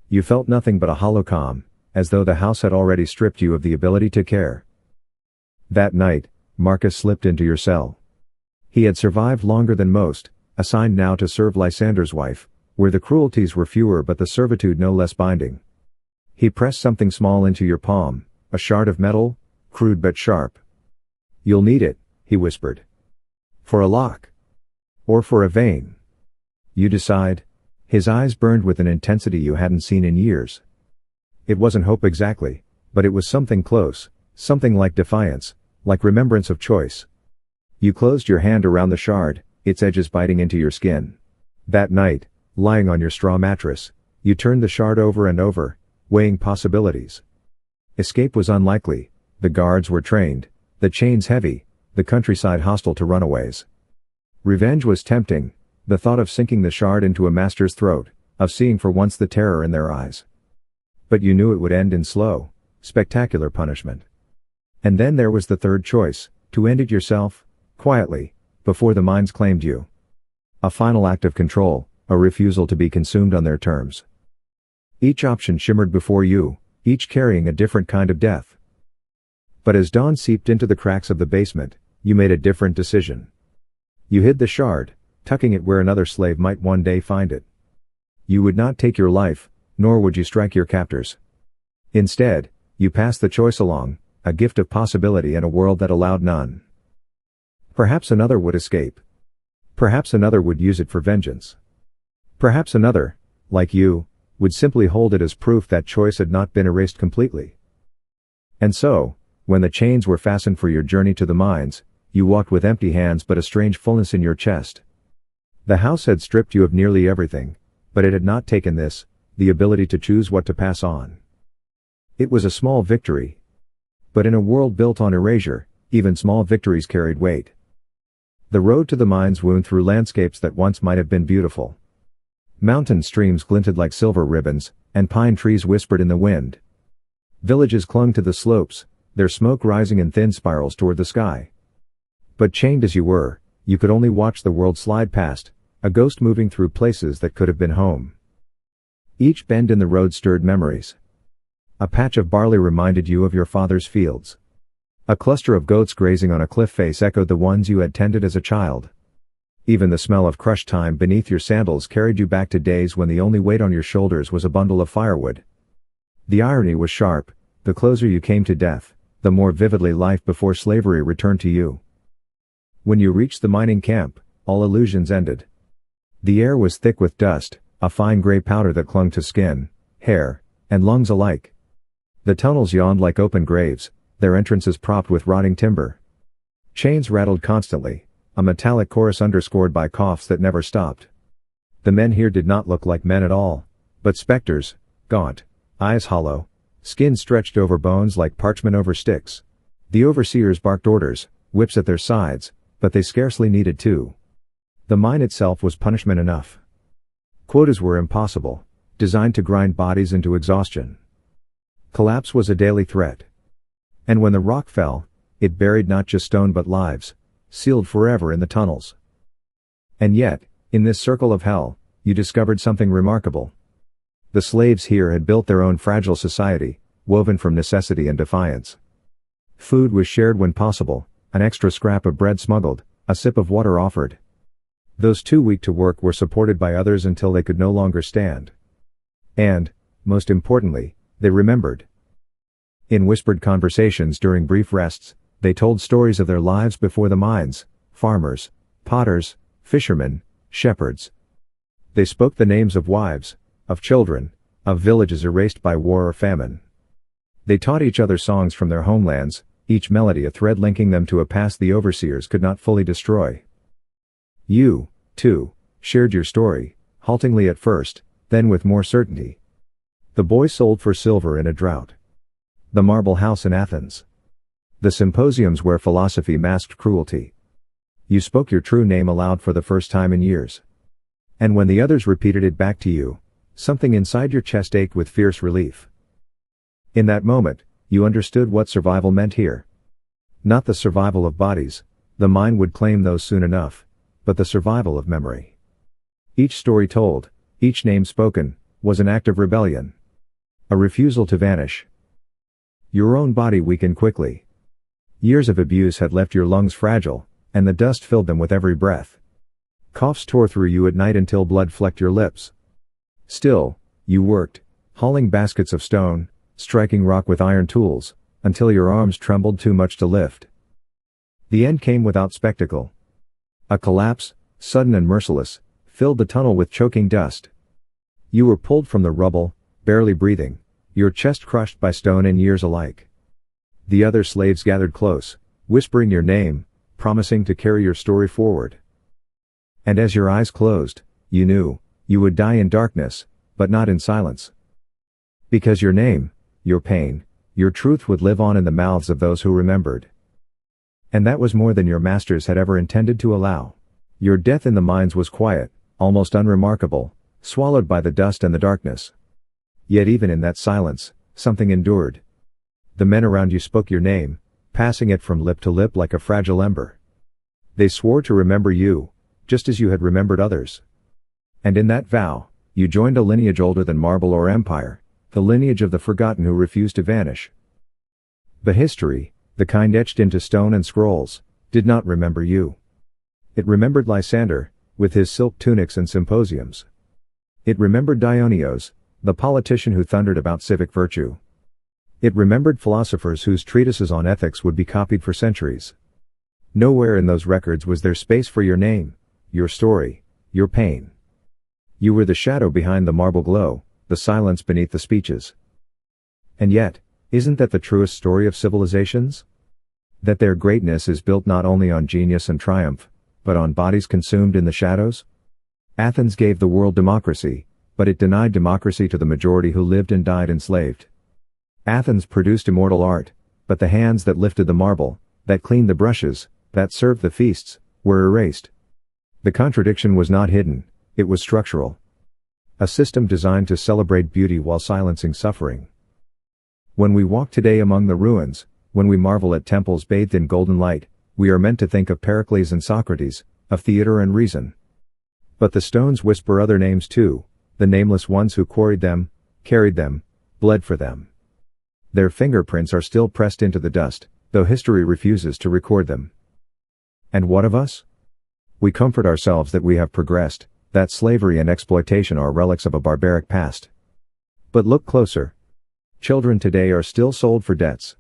You felt nothing but a hollow calm, as though the house had already stripped you of the ability to care. That night, Marcus slipped into your cell. He had survived longer than most, assigned now to serve Lysander's wife, where the cruelties were fewer but the servitude no less binding. He pressed something small into your palm, a shard of metal, crude but sharp. You'll need it, he whispered. For a lock. Or for a vein. You decide. His eyes burned with an intensity you hadn't seen in years. It wasn't hope exactly, but it was something close, something like defiance, like remembrance of choice. You closed your hand around the shard, its edges biting into your skin. That night, lying on your straw mattress, you turned the shard over and over, weighing possibilities. Escape was unlikely, the guards were trained, the chains heavy, the countryside hostile to runaways. Revenge was tempting, the thought of sinking the shard into a master's throat, of seeing for once the terror in their eyes. But you knew it would end in slow, spectacular punishment. And then there was the third choice, to end it yourself, quietly, before the mines claimed you. A final act of control, a refusal to be consumed on their terms. Each option shimmered before you, each carrying a different kind of death. But as dawn seeped into the cracks of the basement, you made a different decision. You hid the shard, tucking it where another slave might one day find it. You would not take your life, nor would you strike your captors. Instead, you passed the choice along, a gift of possibility in a world that allowed none. Perhaps another would escape. Perhaps another would use it for vengeance. Perhaps another, like you, would simply hold it as proof that choice had not been erased completely. And so, when the chains were fastened for your journey to the mines, you walked with empty hands but a strange fullness in your chest. The house had stripped you of nearly everything, but it had not taken this, the ability to choose what to pass on. It was a small victory. But in a world built on erasure, even small victories carried weight. The road to the mines wound through landscapes that once might have been beautiful. Mountain streams glinted like silver ribbons, and pine trees whispered in the wind. Villages clung to the slopes, their smoke rising in thin spirals toward the sky. But chained as you were, you could only watch the world slide past, a ghost moving through places that could have been home. Each bend in the road stirred memories. A patch of barley reminded you of your father's fields. A cluster of goats grazing on a cliff face echoed the ones you had tended as a child. Even the smell of crushed thyme beneath your sandals carried you back to days when the only weight on your shoulders was a bundle of firewood. The irony was sharp, the closer you came to death, the more vividly life before slavery returned to you. When you reached the mining camp, all illusions ended. The air was thick with dust, a fine gray powder that clung to skin, hair, and lungs alike. The tunnels yawned like open graves, their entrances propped with rotting timber. Chains rattled constantly, a metallic chorus underscored by coughs that never stopped. The men here did not look like men at all, but specters, gaunt, eyes hollow, skin stretched over bones like parchment over sticks. The overseers barked orders, whips at their sides, but they scarcely needed to. The mine itself was punishment enough. Quotas were impossible, designed to grind bodies into exhaustion. Collapse was a daily threat. And when the rock fell, it buried not just stone but lives, sealed forever in the tunnels. And yet, in this circle of hell, you discovered something remarkable. The slaves here had built their own fragile society, woven from necessity and defiance. Food was shared when possible, an extra scrap of bread smuggled, a sip of water offered. Those too weak to work were supported by others until they could no longer stand. And, most importantly, they remembered. In whispered conversations during brief rests, they told stories of their lives before the mines, farmers, potters, fishermen, shepherds. They spoke the names of wives, of children, of villages erased by war or famine. They taught each other songs from their homelands, each melody a thread linking them to a past the overseers could not fully destroy. You, too, shared your story, haltingly at first, then with more certainty. The boy sold for silver in a drought. The marble house in Athens. The symposiums where philosophy masked cruelty. You spoke your true name aloud for the first time in years. And when the others repeated it back to you, something inside your chest ached with fierce relief. In that moment, you understood what survival meant here. Not the survival of bodies, the mind would claim those soon enough, but the survival of memory. Each story told, each name spoken, was an act of rebellion. A refusal to vanish. Your own body weakened quickly. Years of abuse had left your lungs fragile, and the dust filled them with every breath. Coughs tore through you at night until blood flecked your lips. Still, you worked, hauling baskets of stone, striking rock with iron tools, until your arms trembled too much to lift. The end came without spectacle. A collapse, sudden and merciless, filled the tunnel with choking dust. You were pulled from the rubble, barely breathing, your chest crushed by stone and years alike. The other slaves gathered close, whispering your name, promising to carry your story forward. And as your eyes closed, you knew, you would die in darkness, but not in silence. Because your name, your pain, your truth would live on in the mouths of those who remembered. And that was more than your masters had ever intended to allow. Your death in the mines was quiet, almost unremarkable, swallowed by the dust and the darkness. Yet even in that silence, something endured. The men around you spoke your name, passing it from lip to lip like a fragile ember. They swore to remember you, just as you had remembered others. And in that vow, you joined a lineage older than marble or empire, the lineage of the forgotten who refused to vanish. But history, the kind etched into stone and scrolls, did not remember you. It remembered Lysander, with his silk tunics and symposiums. It remembered Dionysius, the politician who thundered about civic virtue. It remembered philosophers whose treatises on ethics would be copied for centuries. Nowhere in those records was there space for your name, your story, your pain. You were the shadow behind the marble glow, the silence beneath the speeches. And yet, isn't that the truest story of civilizations? That their greatness is built not only on genius and triumph, but on bodies consumed in the shadows? Athens gave the world democracy, but it denied democracy to the majority who lived and died enslaved. Athens produced immortal art, but the hands that lifted the marble, that cleaned the brushes, that served the feasts, were erased. The contradiction was not hidden, it was structural. A system designed to celebrate beauty while silencing suffering. When we walk today among the ruins, when we marvel at temples bathed in golden light, we are meant to think of Pericles and Socrates, of theater and reason. But the stones whisper other names too, the nameless ones who quarried them, carried them, bled for them. Their fingerprints are still pressed into the dust, though history refuses to record them. And what of us? We comfort ourselves that we have progressed, that slavery and exploitation are relics of a barbaric past. But look closer. Children today are still sold for debts.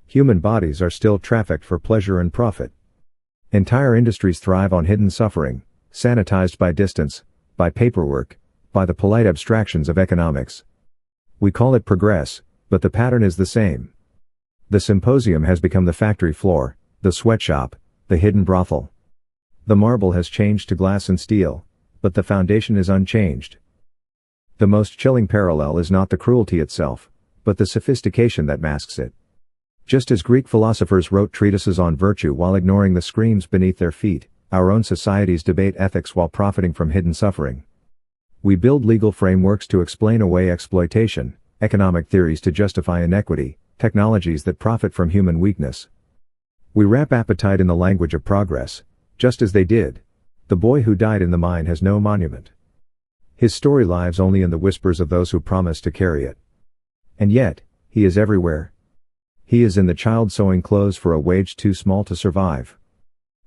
Human bodies are still trafficked for pleasure and profit. Entire industries thrive on hidden suffering, sanitized by distance, by paperwork, by the polite abstractions of economics. We call it progress, but the pattern is the same. The symposium has become the factory floor, the sweatshop, the hidden brothel. The marble has changed to glass and steel, but the foundation is unchanged. The most chilling parallel is not the cruelty itself, but the sophistication that masks it. Just as Greek philosophers wrote treatises on virtue while ignoring the screams beneath their feet, our own societies debate ethics while profiting from hidden suffering. We build legal frameworks to explain away exploitation, economic theories to justify inequity, technologies that profit from human weakness. We wrap appetite in the language of progress, just as they did. The boy who died in the mine has no monument. His story lives only in the whispers of those who promised to carry it. And yet, he is everywhere. He is in the child sewing clothes for a wage too small to survive.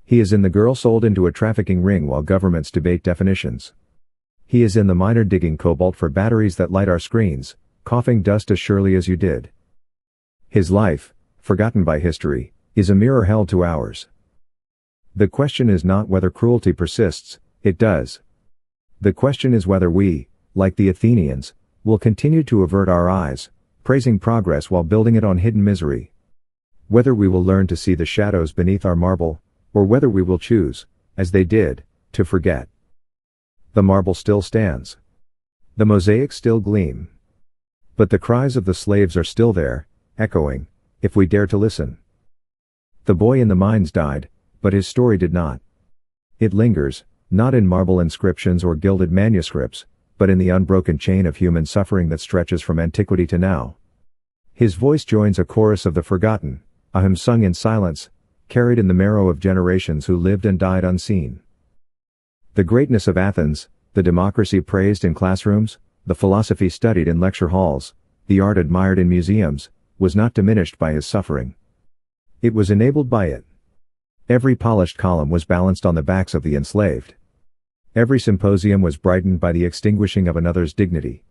He is in the girl sold into a trafficking ring while governments debate definitions. He is in the miner digging cobalt for batteries that light our screens, coughing dust as surely as you did. His life, forgotten by history, is a mirror held to ours. The question is not whether cruelty persists, it does. The question is whether we, like the Athenians, will continue to avert our eyes, praising progress while building it on hidden misery. Whether we will learn to see the shadows beneath our marble, or whether we will choose, as they did, to forget. The marble still stands. The mosaics still gleam. But the cries of the slaves are still there, echoing, if we dare to listen. The boy in the mines died, but his story did not. It lingers, not in marble inscriptions or gilded manuscripts, but in the unbroken chain of human suffering that stretches from antiquity to now. His voice joins a chorus of the forgotten, a hymn sung in silence, carried in the marrow of generations who lived and died unseen. The greatness of Athens, the democracy praised in classrooms, the philosophy studied in lecture halls, the art admired in museums, was not diminished by his suffering. It was enabled by it. Every polished column was balanced on the backs of the enslaved. Every symposium was brightened by the extinguishing of another's dignity.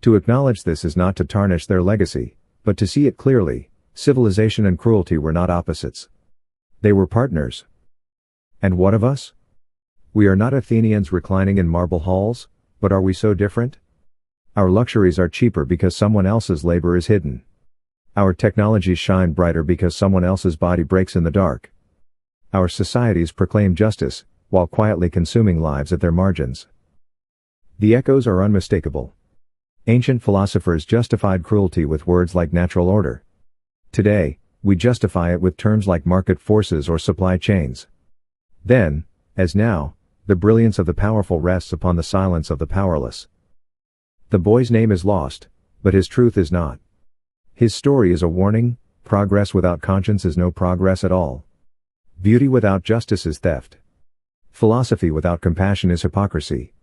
To acknowledge this is not to tarnish their legacy, but to see it clearly. Civilization and cruelty were not opposites. They were partners. And what of us? We are not Athenians reclining in marble halls, but are we so different? Our luxuries are cheaper because someone else's labor is hidden. Our technologies shine brighter because someone else's body breaks in the dark. Our societies proclaim justice, while quietly consuming lives at their margins. The echoes are unmistakable. Ancient philosophers justified cruelty with words like natural order. Today, we justify it with terms like market forces or supply chains. Then, as now, the brilliance of the powerful rests upon the silence of the powerless. The boy's name is lost, but his truth is not. His story is a warning: progress without conscience is no progress at all. Beauty without justice is theft. Philosophy without compassion is hypocrisy.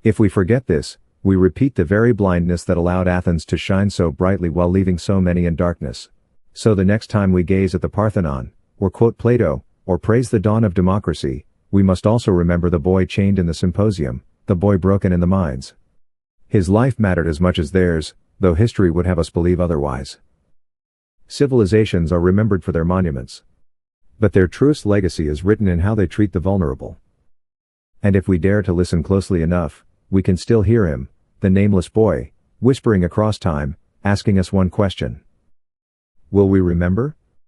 If we forget this, we repeat the very blindness that allowed Athens to shine so brightly while leaving so many in darkness. So the next time we gaze at the Parthenon, or quote Plato, or praise the dawn of democracy, we must also remember the boy chained in the symposium, the boy broken in the mines. His life mattered as much as theirs, though history would have us believe otherwise. Civilizations are remembered for their monuments. But their truest legacy is written in how they treat the vulnerable. And if we dare to listen closely enough, we can still hear him, the nameless boy, whispering across time, asking us one question. Will we remember?